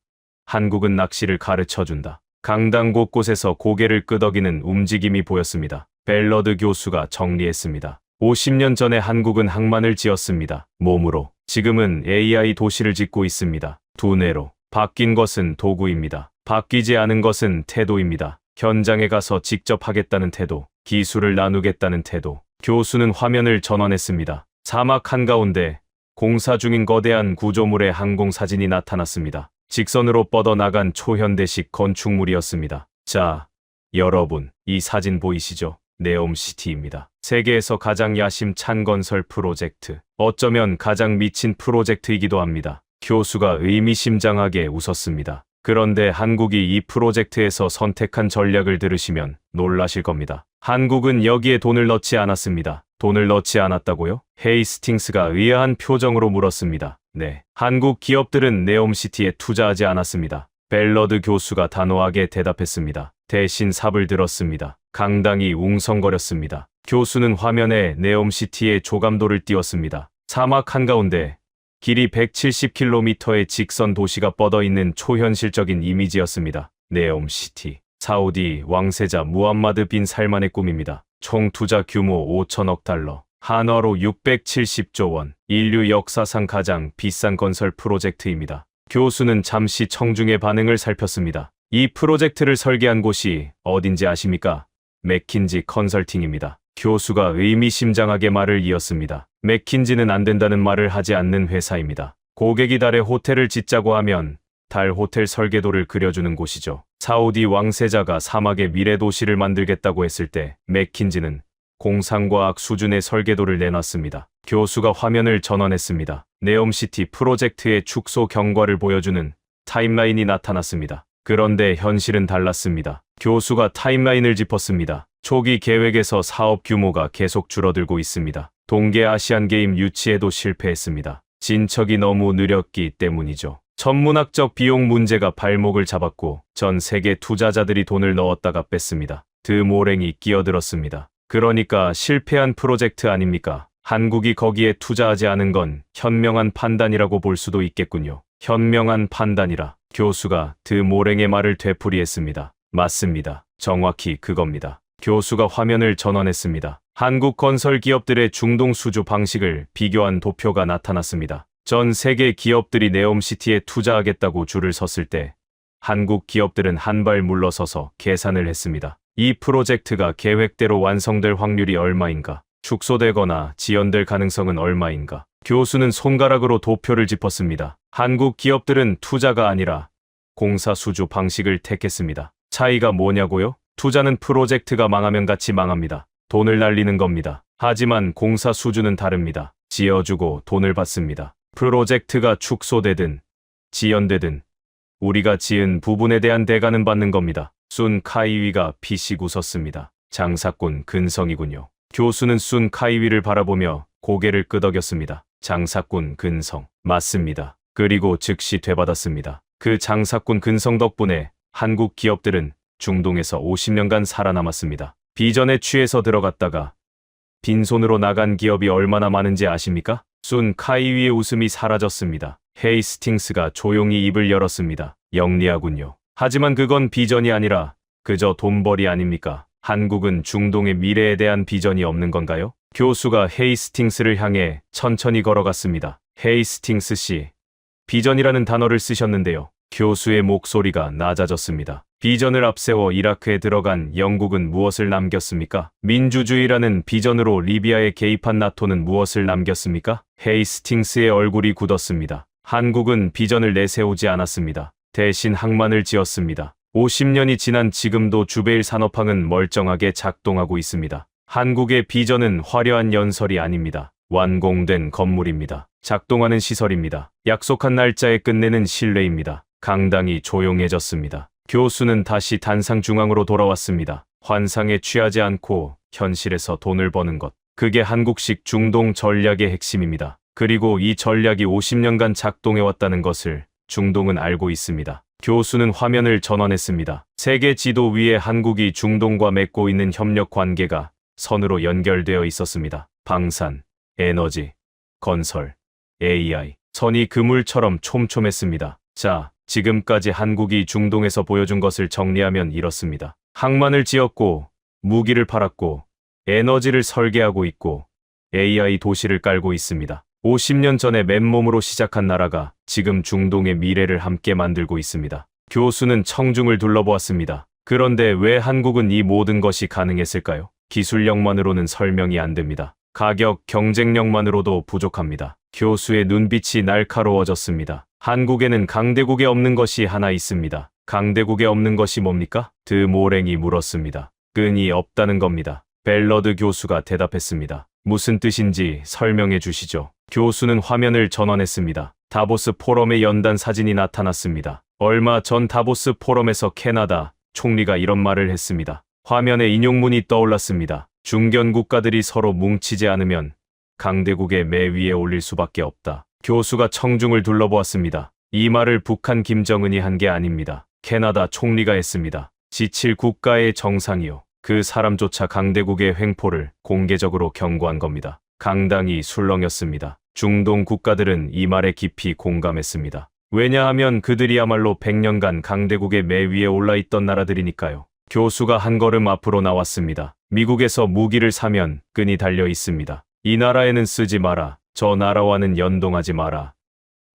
한국은 낚시를 가르쳐준다. 강당 곳곳에서 고개를 끄덕이는 움직임이 보였습니다. 벨러드 교수가 정리했습니다. 50년 전에 한국은 항만을 지었습니다. 몸으로. 지금은 AI 도시를 짓고 있습니다. 두뇌로. 바뀐 것은 도구입니다. 바뀌지 않은 것은 태도입니다. 현장에 가서 직접 하겠다는 태도, 기술을 나누겠다는 태도. 교수는 화면을 전환했습니다. 사막 한가운데 공사 중인 거대한 구조물의 항공사진이 나타났습니다. 직선으로 뻗어나간 초현대식 건축물이었습니다. 자, 여러분, 이 사진 보이시죠? 네옴시티입니다. 세계에서 가장 야심찬 건설 프로젝트. 어쩌면 가장 미친 프로젝트이기도 합니다. 교수가 의미심장하게 웃었습니다. 그런데 한국이 이 프로젝트에서 선택한 전략을 들으시면 놀라실 겁니다. 한국은 여기에 돈을 넣지 않았습니다. 돈을 넣지 않았다고요? 헤이스팅스가 의아한 표정으로 물었습니다. 네. 한국 기업들은 네옴시티에 투자하지 않았습니다. 벨러드 교수가 단호하게 대답했습니다. 대신 삽을 들었습니다. 강당이 웅성거렸습니다. 교수는 화면에 네옴시티의 조감도를 띄웠습니다. 사막 한가운데 길이 170km의 직선 도시가 뻗어있는 초현실적인 이미지였습니다. 네옴시티. 사우디 왕세자 무함마드 빈 살만의 꿈입니다. 총 투자 규모 5천억 달러. 한화로 670조 원. 인류 역사상 가장 비싼 건설 프로젝트입니다. 교수는 잠시 청중의 반응을 살폈습니다. 이 프로젝트를 설계한 곳이 어딘지 아십니까? 맥킨지 컨설팅입니다. 교수가 의미심장하게 말을 이었습니다. 맥킨지는 안 된다는 말을 하지 않는 회사입니다. 고객이 달에 호텔을 짓자고 하면 달 호텔 설계도를 그려주는 곳이죠. 사우디 왕세자가 사막의 미래 도시를 만들겠다고 했을 때 맥킨지는 공상과학 수준의 설계도를 내놨습니다. 교수가 화면을 전환했습니다. 네옴시티 프로젝트의 축소 경과를 보여주는 타임라인이 나타났습니다. 그런데 현실은 달랐습니다. 교수가 타임라인을 짚었습니다. 초기 계획에서 사업 규모가 계속 줄어들고 있습니다. 동계 아시안게임 유치에도 실패했습니다. 진척이 너무 느렸기 때문이죠. 천문학적 비용 문제가 발목을 잡았고 전 세계 투자자들이 돈을 넣었다가 뺐습니다. 드모랭이 끼어들었습니다. 그러니까 실패한 프로젝트 아닙니까? 한국이 거기에 투자하지 않은 건 현명한 판단이라고 볼 수도 있겠군요. 현명한 판단이라. 교수가 드모랭의 말을 되풀이했습니다. 맞습니다. 정확히 그겁니다. 교수가 화면을 전환했습니다. 한국 건설 기업들의 중동 수주 방식을 비교한 도표가 나타났습니다. 전 세계 기업들이 네옴시티에 투자하겠다고 줄을 섰을 때 한국 기업들은 한 발 물러서서 계산을 했습니다. 이 프로젝트가 계획대로 완성될 확률이 얼마인가? 축소되거나 지연될 가능성은 얼마인가? 교수는 손가락으로 도표를 짚었습니다. 한국 기업들은 투자가 아니라 공사 수주 방식을 택했습니다. 차이가 뭐냐고요? 투자는 프로젝트가 망하면 같이 망합니다. 돈을 날리는 겁니다. 하지만 공사 수주는 다릅니다. 지어주고 돈을 받습니다. 프로젝트가 축소되든 지연되든 우리가 지은 부분에 대한 대가는 받는 겁니다. 순 카이위가 피식 웃었습니다. 장사꾼 근성이군요. 교수는 순 카이위를 바라보며 고개를 끄덕였습니다. 장사꾼 근성. 맞습니다. 그리고 즉시 되받았습니다. 그 장사꾼 근성 덕분에 한국 기업들은 중동에서 50년간 살아남았습니다. 비전에 취해서 들어갔다가 빈손으로 나간 기업이 얼마나 많은지 아십니까? 순 카이위의 웃음이 사라졌습니다. 헤이스팅스가 조용히 입을 열었습니다. 영리하군요. 하지만 그건 비전이 아니라 그저 돈벌이 아닙니까? 한국은 중동의 미래에 대한 비전이 없는 건가요? 교수가 헤이스팅스를 향해 천천히 걸어갔습니다. 헤이스팅스 씨, 비전이라는 단어를 쓰셨는데요. 교수의 목소리가 낮아졌습니다. 비전을 앞세워 이라크에 들어간 영국은 무엇을 남겼습니까? 민주주의라는 비전으로 리비아에 개입한 나토는 무엇을 남겼습니까? 헤이스팅스의 얼굴이 굳었습니다. 한국은 비전을 내세우지 않았습니다. 대신 항만을 지었습니다. 50년이 지난 지금도 주베일 산업항은 멀쩡하게 작동하고 있습니다. 한국의 비전은 화려한 연설이 아닙니다. 완공된 건물입니다. 작동하는 시설입니다. 약속한 날짜에 끝내는 신뢰입니다. 강당이 조용해졌습니다. 교수는 다시 단상 중앙으로 돌아왔습니다. 환상에 취하지 않고 현실에서 돈을 버는 것. 그게 한국식 중동 전략의 핵심입니다. 그리고 이 전략이 50년간 작동해왔다는 것을 중동은 알고 있습니다. 교수는 화면을 전환했습니다. 세계 지도 위에 한국이 중동과 맺고 있는 협력 관계가 선으로 연결되어 있었습니다. 방산, 에너지, 건설, AI. 선이 그물처럼 촘촘했습니다. 자, 지금까지 한국이 중동에서 보여준 것을 정리하면 이렇습니다. 항만을 지었고, 무기를 팔았고, 에너지를 설계하고 있고, AI 도시를 깔고 있습니다. 50년 전에 맨몸으로 시작한 나라가 지금 중동의 미래를 함께 만들고 있습니다. 교수는 청중을 둘러보았습니다. 그런데 왜 한국은 이 모든 것이 가능했을까요? 기술력만으로는 설명이 안 됩니다. 가격, 경쟁력만으로도 부족합니다. 교수의 눈빛이 날카로워졌습니다. 한국에는 강대국에 없는 것이 하나 있습니다. 강대국에 없는 것이 뭡니까? 드모랭이 물었습니다. 끈이 없다는 겁니다. 벨러드 교수가 대답했습니다. 무슨 뜻인지 설명해 주시죠. 교수는 화면을 전환했습니다. 다보스 포럼의 연단 사진이 나타났습니다. 얼마 전 다보스 포럼에서 캐나다 총리가 이런 말을 했습니다. 화면에 인용문이 떠올랐습니다. 중견 국가들이 서로 뭉치지 않으면 강대국의 매 위에 올릴 수밖에 없다. 교수가 청중을 둘러보았습니다. 이 말을 북한 김정은이 한 게 아닙니다. 캐나다 총리가 했습니다. 지칠 국가의 정상이요. 그 사람조차 강대국의 횡포를 공개적으로 경고한 겁니다. 강당이 술렁였습니다. 중동 국가들은 이 말에 깊이 공감했습니다. 왜냐하면 그들이야말로 100년간 강대국의 매 위에 올라있던 나라들이니까요. 교수가 한 걸음 앞으로 나왔습니다. 미국에서 무기를 사면 끈이 달려 있습니다. 이 나라에는 쓰지 마라. 저 나라와는 연동하지 마라.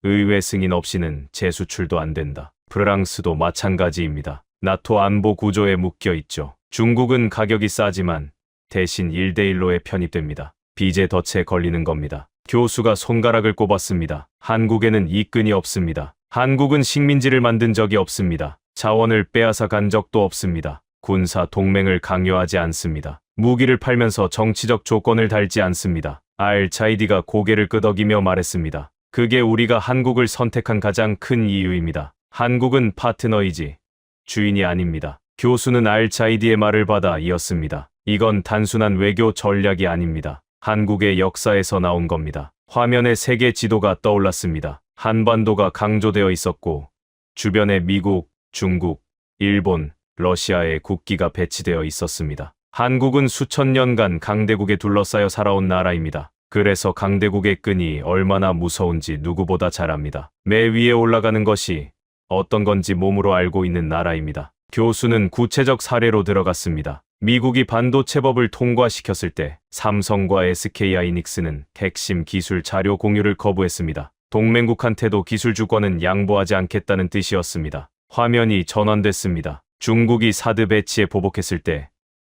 의회 승인 없이는 재수출도 안 된다. 프랑스도 마찬가지입니다. 나토 안보 구조에 묶여 있죠. 중국은 가격이 싸지만 대신 1대1로에 편입됩니다. 빚에 덫에 걸리는 겁니다. 교수가 손가락을 꼽았습니다. 한국에는 이 끈이 없습니다. 한국은 식민지를 만든 적이 없습니다. 자원을 빼앗아 간 적도 없습니다. 군사 동맹을 강요하지 않습니다. 무기를 팔면서 정치적 조건을 달지 않습니다. 알차이디가 고개를 끄덕이며 말했습니다. 그게 우리가 한국을 선택한 가장 큰 이유입니다. 한국은 파트너이지 주인이 아닙니다. 교수는 알차이디의 말을 받아 이었습니다. 이건 단순한 외교 전략이 아닙니다. 한국의 역사에서 나온 겁니다. 화면에 세계 지도가 떠올랐습니다. 한반도가 강조되어 있었고 주변에 미국, 중국, 일본, 러시아의 국기가 배치되어 있었습니다. 한국은 수천 년간 강대국에 둘러싸여 살아온 나라입니다. 그래서 강대국의 끈이 얼마나 무서운지 누구보다 잘 압니다. 매 위에 올라가는 것이 어떤 건지 몸으로 알고 있는 나라입니다. 교수는 구체적 사례로 들어갔습니다. 미국이 반도체법을 통과시켰을 때 삼성과 SK하이닉스는 핵심 기술 자료 공유를 거부했습니다. 동맹국한테도 기술 주권은 양보하지 않겠다는 뜻이었습니다. 화면이 전환됐습니다. 중국이 사드 배치에 보복했을 때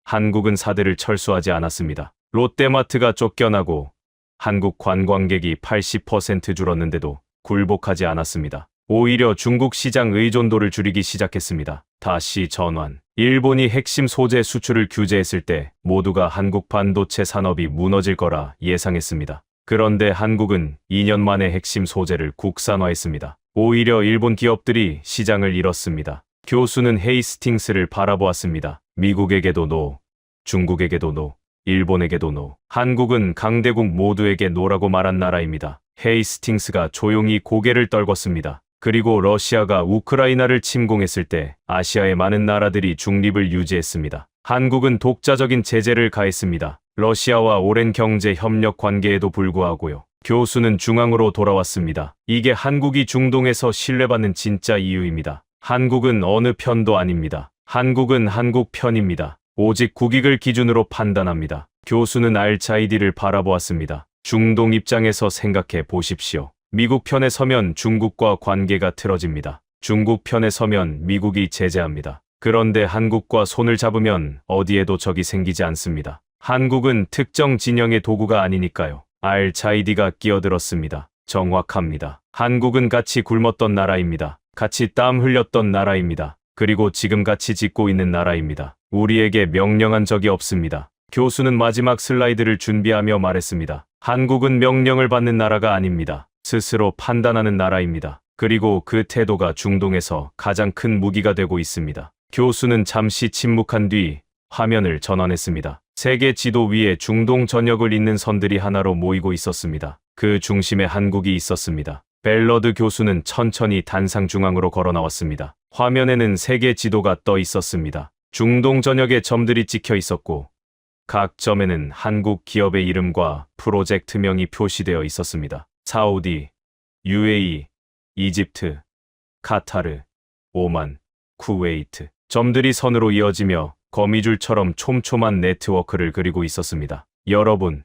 한국은 사드를 철수하지 않았습니다. 롯데마트가 쫓겨나고 한국 관광객이 80% 줄었는데도 굴복하지 않았습니다. 오히려 중국 시장 의존도를 줄이기 시작했습니다. 다시 전환. 일본이 핵심 소재 수출을 규제했을 때 모두가 한국 반도체 산업이 무너질 거라 예상했습니다. 그런데 한국은 2년 만에 핵심 소재를 국산화했습니다. 오히려 일본 기업들이 시장을 잃었습니다. 교수는 헤이스팅스를 바라보았습니다. 미국에게도 노, 중국에게도 노, 일본에게도 노. 한국은 강대국 모두에게 노라고 말한 나라입니다. 헤이스팅스가 조용히 고개를 떨궜습니다. 그리고 러시아가 우크라이나를 침공했을 때 아시아의 많은 나라들이 중립을 유지했습니다. 한국은 독자적인 제재를 가했습니다. 러시아와 오랜 경제 협력 관계에도 불구하고요. 교수는 중앙으로 돌아왔습니다. 이게 한국이 중동에서 신뢰받는 진짜 이유입니다. 한국은 어느 편도 아닙니다. 한국은 한국 편입니다. 오직 국익을 기준으로 판단합니다. 교수는 알차이디를 바라보았습니다. 중동 입장에서 생각해 보십시오. 미국 편에 서면 중국과 관계가 틀어집니다. 중국 편에 서면 미국이 제재합니다. 그런데 한국과 손을 잡으면 어디에도 적이 생기지 않습니다. 한국은 특정 진영의 도구가 아니니까요. 알차이디가 끼어들었습니다. 정확합니다. 한국은 같이 굶었던 나라입니다. 같이 땀 흘렸던 나라입니다. 그리고 지금 같이 짓고 있는 나라입니다. 우리에게 명령한 적이 없습니다. 교수는 마지막 슬라이드를 준비하며 말했습니다. 한국은 명령을 받는 나라가 아닙니다. 스스로 판단하는 나라입니다. 그리고 그 태도가 중동에서 가장 큰 무기가 되고 있습니다. 교수는 잠시 침묵한 뒤 화면을 전환했습니다. 세계 지도 위에 중동 전역을 잇는 선들이 하나로 모이고 있었습니다. 그 중심에 한국이 있었습니다. 벨러드 교수는 천천히 단상 중앙으로 걸어 나왔습니다. 화면에는 세계 지도가 떠 있었습니다. 중동 전역에 점들이 찍혀 있었고 각 점에는 한국 기업의 이름과 프로젝트명이 표시되어 있었습니다. 사우디, UAE, 이집트, 카타르, 오만, 쿠웨이트. 점들이 선으로 이어지며 거미줄처럼 촘촘한 네트워크를 그리고 있었습니다. 여러분,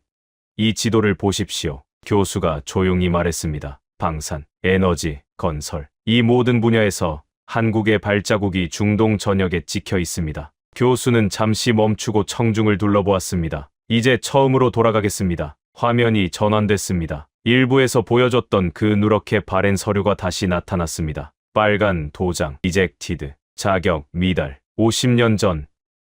이 지도를 보십시오. 교수가 조용히 말했습니다. 방산, 에너지, 건설. 이 모든 분야에서 한국의 발자국이 중동 전역에 찍혀 있습니다. 교수는 잠시 멈추고 청중을 둘러보았습니다. 이제 처음으로 돌아가겠습니다. 화면이 전환됐습니다. 일부에서 보여줬던 그 누렇게 바랜 서류가 다시 나타났습니다. 빨간 도장, 이젝티드, 자격, 미달. 50년 전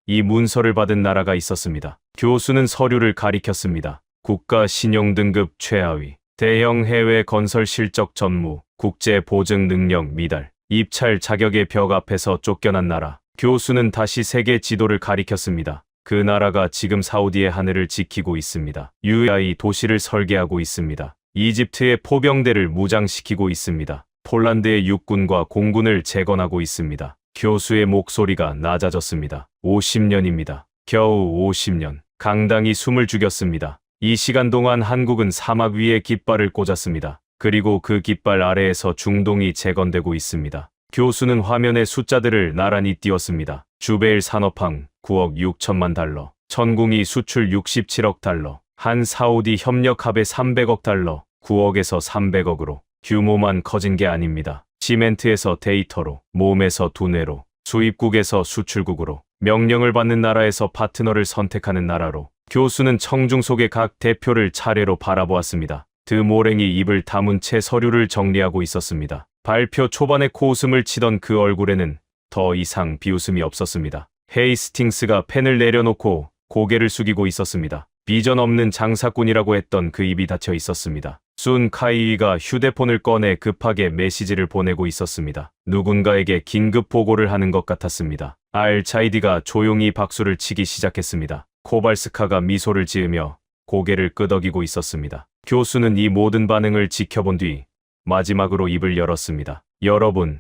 이 문서를 받은 나라가 있었습니다. 교수는 서류를 가리켰습니다. 국가 신용 등급 최하위, 대형 해외 건설 실적 전무, 국제 보증 능력 미달, 입찰 자격의 벽 앞에서 쫓겨난 나라. 교수는 다시 세계 지도를 가리켰습니다. 그 나라가 지금 사우디의 하늘을 지키고 있습니다. UAE 도시를 설계하고 있습니다. 이집트의 포병대를 무장시키고 있습니다. 폴란드의 육군과 공군을 재건하고 있습니다. 교수의 목소리가 낮아졌습니다. 50년입니다. 겨우 50년. 강당이 숨을 죽였습니다. 이 시간 동안 한국은 사막 위에 깃발을 꽂았습니다. 그리고 그 깃발 아래에서 중동이 재건되고 있습니다. 교수는 화면에 숫자들을 나란히 띄웠습니다. 주베일 산업항 9억 6천만 달러, 천궁이 수출 67억 달러, 한 사우디 협력합의 300억 달러, 9억에서 300억으로 규모만 커진 게 아닙니다. 시멘트에서 데이터로, 몸에서 두뇌로, 수입국에서 수출국으로, 명령을 받는 나라에서 파트너를 선택하는 나라로. 교수는 청중 속의 각 대표를 차례로 바라보았습니다. 드모랭이 입을 다문 채 서류를 정리하고 있었습니다. 발표 초반에 코웃음을 치던 그 얼굴에는 더 이상 비웃음이 없었습니다. 헤이스팅스가 펜을 내려놓고 고개를 숙이고 있었습니다. 비전 없는 장사꾼이라고 했던 그 입이 닫혀 있었습니다. 순 카이위가 휴대폰을 꺼내 급하게 메시지를 보내고 있었습니다. 누군가에게 긴급 보고를 하는 것 같았습니다. 알차이디가 조용히 박수를 치기 시작했습니다. 코발스카가 미소를 지으며 고개를 끄덕이고 있었습니다. 교수는 이 모든 반응을 지켜본 뒤 마지막으로 입을 열었습니다. 여러분,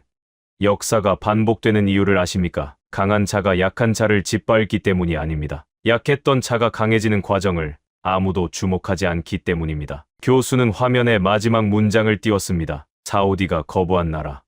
역사가 반복되는 이유를 아십니까? 강한 자가 약한 자를 짓밟기 때문이 아닙니다. 약했던 자가 강해지는 과정을 아무도 주목하지 않기 때문입니다. 교수는 화면에 마지막 문장을 띄웠습니다. 사우디가 거부한 나라.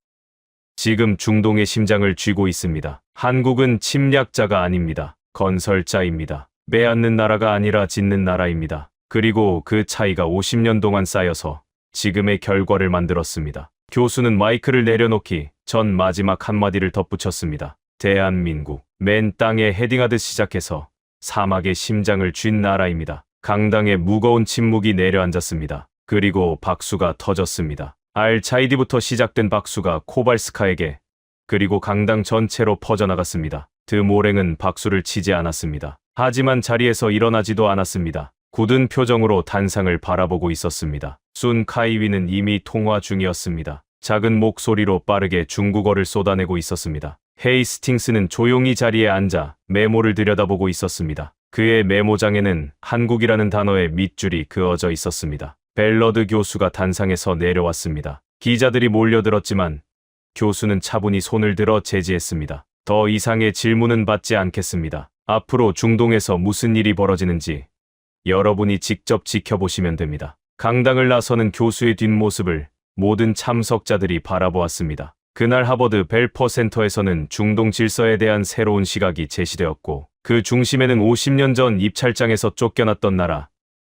지금 중동의 심장을 쥐고 있습니다. 한국은 침략자가 아닙니다. 건설자입니다. 빼앗는 나라가 아니라 짓는 나라입니다. 그리고 그 차이가 50년 동안 쌓여서 지금의 결과를 만들었습니다. 교수는 마이크를 내려놓기 전 마지막 한마디를 덧붙였습니다. 대한민국. 맨 땅에 헤딩하듯 시작해서 사막의 심장을 쥔 나라입니다. 강당에 무거운 침묵이 내려앉았습니다. 그리고 박수가 터졌습니다. 알차이디부터 시작된 박수가 코발스카에게 그리고 강당 전체로 퍼져나갔습니다. 드모랭은 박수를 치지 않았습니다. 하지만 자리에서 일어나지도 않았습니다. 굳은 표정으로 단상을 바라보고 있었습니다. 순 카이위는 이미 통화 중이었습니다. 작은 목소리로 빠르게 중국어를 쏟아내고 있었습니다. 헤이스팅스는 조용히 자리에 앉아 메모를 들여다보고 있었습니다. 그의 메모장에는 한국이라는 단어의 밑줄이 그어져 있었습니다. 벨러드 교수가 단상에서 내려왔습니다. 기자들이 몰려들었지만 교수는 차분히 손을 들어 제지했습니다. 더 이상의 질문은 받지 않겠습니다. 앞으로 중동에서 무슨 일이 벌어지는지 여러분이 직접 지켜보시면 됩니다. 강당을 나서는 교수의 뒷모습을 모든 참석자들이 바라보았습니다. 그날 하버드 벨퍼 센터에서는 중동 질서에 대한 새로운 시각이 제시되었고 그 중심에는 50년 전 입찰장에서 쫓겨났던 나라,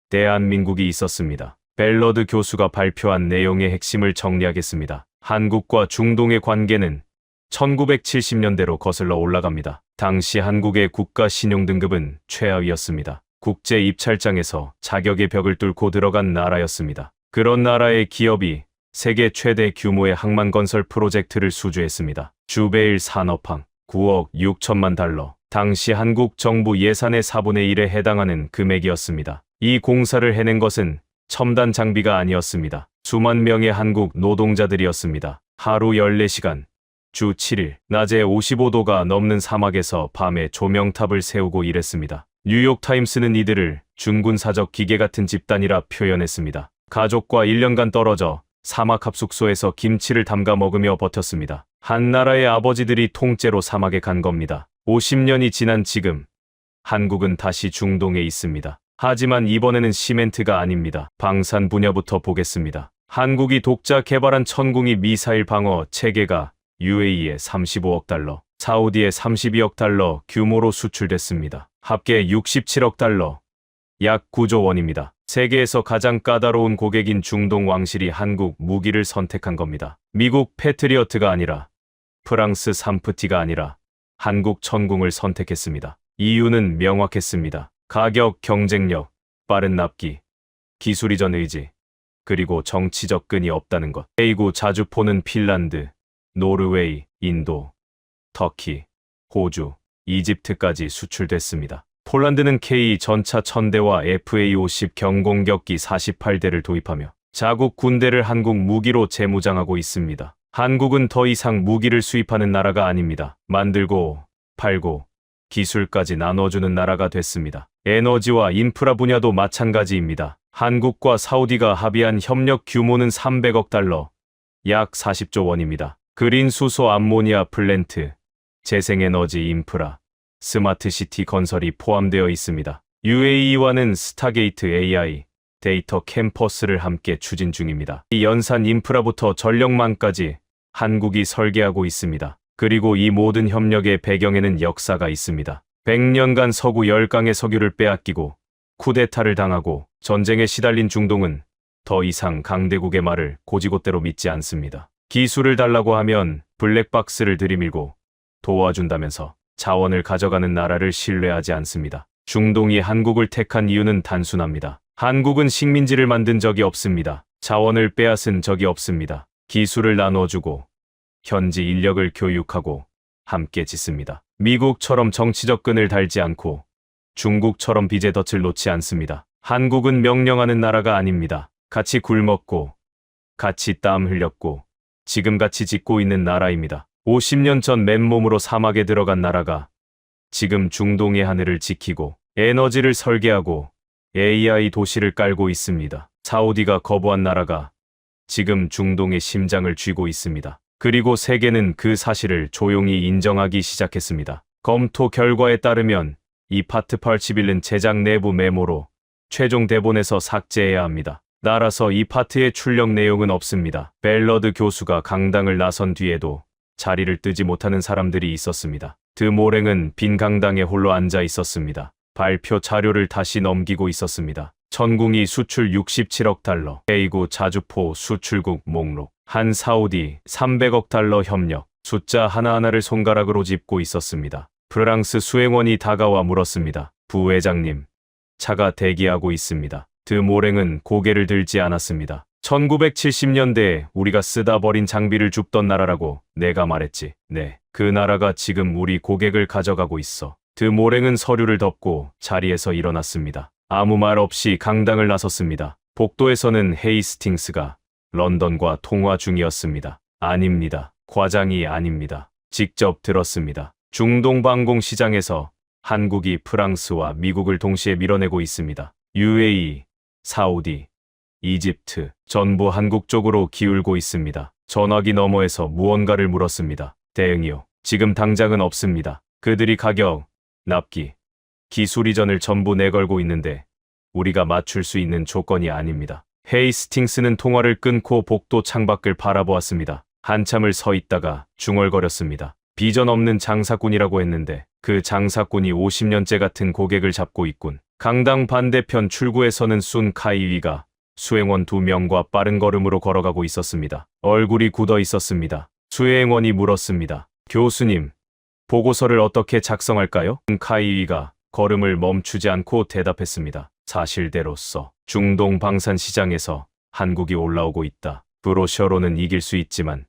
대한민국이 있었습니다. 벨러드 교수가 발표한 내용의 핵심을 정리하겠습니다. 한국과 중동의 관계는 1970년대로 거슬러 올라갑니다. 당시 한국의 국가 신용 등급은 최하위였습니다. 국제 입찰장에서 자격의 벽을 뚫고 들어간 나라였습니다. 그런 나라의 기업이 세계 최대 규모의 항만 건설 프로젝트를 수주했습니다. 주베일 산업항 9억 6천만 달러. 당시 한국 정부 예산의 4분의 1에 해당하는 금액이었습니다. 이 공사를 해낸 것은 첨단 장비가 아니었습니다. 수만 명의 한국 노동자들이었습니다. 하루 14시간, 주 7일, 낮에 55도가 넘는 사막에서 밤에 조명탑을 세우고 일했습니다. 뉴욕타임스는 이들을 준군사적 기계 같은 집단이라 표현했습니다. 가족과 1년간 떨어져 사막 합숙소에서 김치를 담가 먹으며 버텼습니다. 한 나라의 아버지들이 통째로 사막에 간 겁니다. 50년이 지난 지금 한국은 다시 중동에 있습니다. 하지만 이번에는 시멘트가 아닙니다. 방산 분야부터 보겠습니다. 한국이 독자 개발한 천궁이 미사일 방어 체계가 UAE에 35억 달러, 사우디에 32억 달러 규모로 수출됐습니다. 합계 67억 달러, 약 9조 원입니다. 세계에서 가장 까다로운 고객인 중동 왕실이 한국 무기를 선택한 겁니다. 미국 패트리어트가 아니라 프랑스 삼프티가 아니라 한국 천궁을 선택했습니다. 이유는 명확했습니다. 가격, 경쟁력, 빠른 납기, 기술이전 의지, 그리고 정치적 끈이 없다는 것. A구 자주포는 핀란드, 노르웨이, 인도, 터키, 호주, 이집트까지 수출됐습니다. 폴란드는 K 전차 1000대와 FA-50 경공격기 48대를 도입하며 자국 군대를 한국 무기로 재무장하고 있습니다. 한국은 더 이상 무기를 수입하는 나라가 아닙니다. 만들고, 팔고, 기술까지 나눠주는 나라가 됐습니다. 에너지와 인프라 분야도 마찬가지입니다. 한국과 사우디가 합의한 협력 규모는 300억 달러, 약 40조 원입니다. 그린 수소 암모니아 플랜트, 재생에너지 인프라, 스마트시티 건설이 포함되어 있습니다. UAE와는 스타게이트 AI, 데이터 캠퍼스를 함께 추진 중입니다. 이 연산 인프라부터 전력망까지 한국이 설계하고 있습니다. 그리고 이 모든 협력의 배경에는 역사가 있습니다. 100년간 서구 열강의 석유를 빼앗기고 쿠데타를 당하고 전쟁에 시달린 중동은 더 이상 강대국의 말을 고지곳대로 믿지 않습니다. 기술을 달라고 하면 블랙박스를 들이밀고 도와준다면서 자원을 가져가는 나라를 신뢰하지 않습니다. 중동이 한국을 택한 이유는 단순합니다. 한국은 식민지를 만든 적이 없습니다. 자원을 빼앗은 적이 없습니다. 기술을 나눠주고 현지 인력을 교육하고 함께 짓습니다. 미국처럼 정치적 끈을 달지 않고 중국처럼 빚의 덫을 놓지 않습니다. 한국은 명령하는 나라가 아닙니다. 같이 굶었고, 같이 땀 흘렸고, 지금 같이 짓고 있는 나라입니다. 50년 전 맨몸으로 사막에 들어간 나라가 지금 중동의 하늘을 지키고 에너지를 설계하고 AI 도시를 깔고 있습니다. 사우디가 거부한 나라가 지금 중동의 심장을 쥐고 있습니다. 그리고 세계는 그 사실을 조용히 인정하기 시작했습니다. 검토 결과에 따르면 이 파트 81은 제작 내부 메모로 최종 대본에서 삭제해야 합니다. 따라서 이 파트의 출력 내용은 없습니다. 벨러드 교수가 강당을 나선 뒤에도 자리를 뜨지 못하는 사람들이 있었습니다. 드모랭은 빈 강당에 홀로 앉아 있었습니다. 발표 자료를 다시 넘기고 있었습니다. 천궁이 수출 67억 달러, K구 자주포 수출국 목록, 한 사우디 300억 달러 협력, 숫자 하나하나를 손가락으로 짚고 있었습니다. 프랑스 수행원이 다가와 물었습니다. 부회장님, 차가 대기하고 있습니다. 드모랭은 고개를 들지 않았습니다. 1970년대에 우리가 쓰다 버린 장비를 줍던 나라라고 내가 말했지. 네, 그 나라가 지금 우리 고객을 가져가고 있어. 드모랭은 서류를 덮고 자리에서 일어났습니다. 아무 말 없이 강당을 나섰습니다. 복도에서는 헤이스팅스가 런던과 통화 중이었습니다. 아닙니다. 과장이 아닙니다. 직접 들었습니다. 중동 방공 시장에서 한국이 프랑스와 미국을 동시에 밀어내고 있습니다. UAE, 사우디, 이집트, 전부 한국 쪽으로 기울고 있습니다. 전화기 너머에서 무언가를 물었습니다. 대응이요. 지금 당장은 없습니다. 그들이 가격, 납기, 기술 이전을 전부 내걸고 있는데 우리가 맞출 수 있는 조건이 아닙니다. 헤이스팅스는 통화를 끊고 복도 창밖을 바라보았습니다. 한참을 서 있다가 중얼거렸습니다. 비전 없는 장사꾼이라고 했는데 그 장사꾼이 50년째 같은 고객을 잡고 있군. 강당 반대편 출구에서는 순 카이위가 수행원 2명과 빠른 걸음으로 걸어가고 있었습니다. 얼굴이 굳어 있었습니다. 수행원이 물었습니다. 교수님, 보고서를 어떻게 작성할까요? 카이위가 걸음을 멈추지 않고 대답했습니다. 사실대로서 중동 방산 시장에서 한국이 올라오고 있다. 브로셔로는 이길 수 있지만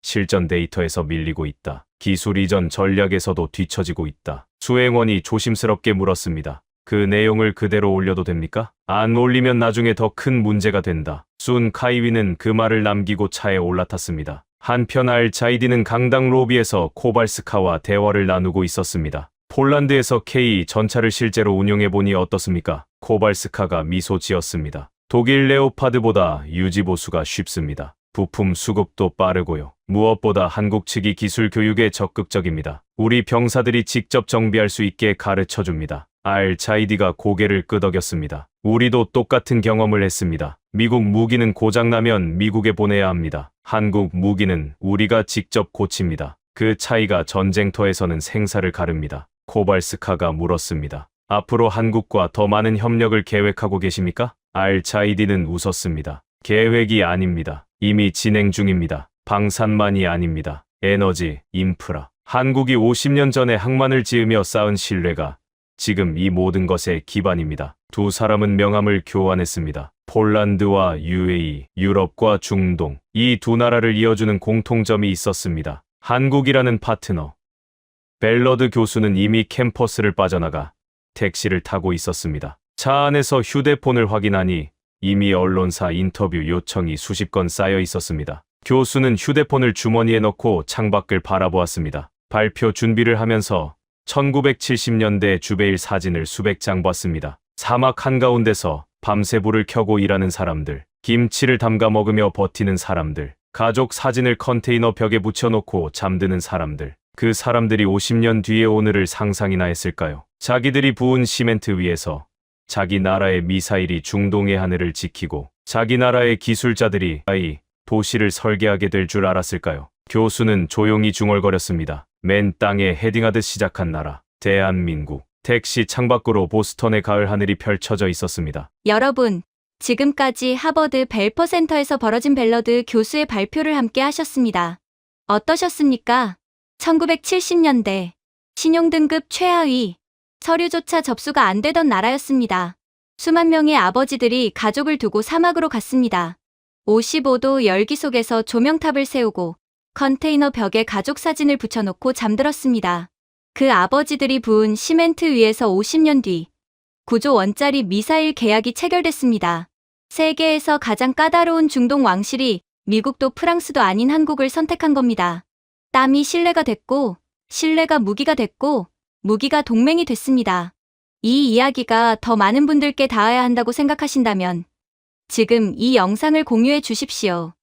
실전 데이터에서 밀리고 있다. 기술 이전 전략에서도 뒤처지고 있다. 수행원이 조심스럽게 물었습니다. 그 내용을 그대로 올려도 됩니까? 안 올리면 나중에 더 큰 문제가 된다. 순 카이위는 그 말을 남기고 차에 올라탔습니다. 한편 알차이디는 강당 로비에서 코발스카와 대화를 나누고 있었습니다. 폴란드에서 K 전차를 실제로 운용해보니 어떻습니까? 코발스카가 미소 지었습니다. 독일 레오파드보다 유지 보수가 쉽습니다. 부품 수급도 빠르고요. 무엇보다 한국 측이 기술 교육에 적극적입니다. 우리 병사들이 직접 정비할 수 있게 가르쳐줍니다. 알차이디가 고개를 끄덕였습니다. 우리도 똑같은 경험을 했습니다. 미국 무기는 고장나면 미국에 보내야 합니다. 한국 무기는 우리가 직접 고칩니다. 그 차이가 전쟁터에서는 생사를 가릅니다. 코발스카가 물었습니다. 앞으로 한국과 더 많은 협력을 계획하고 계십니까? 알차이디는 웃었습니다. 계획이 아닙니다. 이미 진행 중입니다. 방산만이 아닙니다. 에너지, 인프라. 한국이 50년 전에 항만을 지으며 쌓은 신뢰가 지금 이 모든 것의 기반입니다. 두 사람은 명함을 교환했습니다. 폴란드와 UAE, 유럽과 중동. 이 두 나라를 이어주는 공통점이 있었습니다. 한국이라는 파트너. 벨러드 교수는 이미 캠퍼스를 빠져나가 택시를 타고 있었습니다. 차 안에서 휴대폰을 확인하니 이미 언론사 인터뷰 요청이 수십 건 쌓여 있었습니다. 교수는 휴대폰을 주머니에 넣고 창밖을 바라보았습니다. 발표 준비를 하면서 1970년대 주베일 사진을 수백 장 봤습니다. 사막 한가운데서 밤새 불을 켜고 일하는 사람들, 김치를 담가 먹으며 버티는 사람들, 가족 사진을 컨테이너 벽에 붙여놓고 잠드는 사람들. 그 사람들이 50년 뒤의 오늘을 상상이나 했을까요? 자기들이 부은 시멘트 위에서 자기 나라의 미사일이 중동의 하늘을 지키고 자기 나라의 기술자들이 도시를 설계하게 될 줄 알았을까요? 교수는 조용히 중얼거렸습니다. 맨 땅에 헤딩하듯 시작한 나라, 대한민국. 택시 창밖으로 보스턴의 가을 하늘이 펼쳐져 있었습니다. 여러분, 지금까지 하버드 벨퍼 센터에서 벌어진 벨러드 교수의 발표를 함께 하셨습니다. 어떠셨습니까? 1970년대 신용등급 최하위, 서류조차 접수가 안 되던 나라였습니다. 수만 명의 아버지들이 가족을 두고 사막으로 갔습니다. 55도 열기 속에서 조명탑을 세우고 컨테이너 벽에 가족 사진을 붙여놓고 잠들었습니다. 그 아버지들이 부은 시멘트 위에서 50년 뒤 9조 원짜리 미사일 계약이 체결됐습니다. 세계에서 가장 까다로운 중동 왕실이 미국도 프랑스도 아닌 한국을 선택한 겁니다. 땀이 신뢰가 됐고, 신뢰가 무기가 됐고, 무기가 동맹이 됐습니다. 이 이야기가 더 많은 분들께 닿아야 한다고 생각하신다면 지금 이 영상을 공유해 주십시오.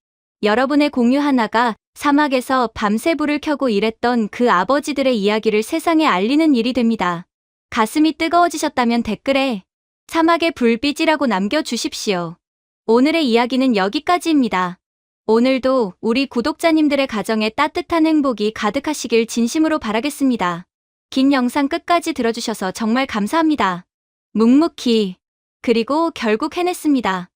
여러분의 공유 하나가 사막에서 밤새 불을 켜고 일했던 그 아버지들의 이야기를 세상에 알리는 일이 됩니다. 가슴이 뜨거워지셨다면 댓글에 사막의 불빛이라고 남겨주십시오. 오늘의 이야기는 여기까지입니다. 오늘도 우리 구독자님들의 가정에 따뜻한 행복이 가득하시길 진심으로 바라겠습니다. 긴 영상 끝까지 들어주셔서 정말 감사합니다. 묵묵히 그리고 결국 해냈습니다.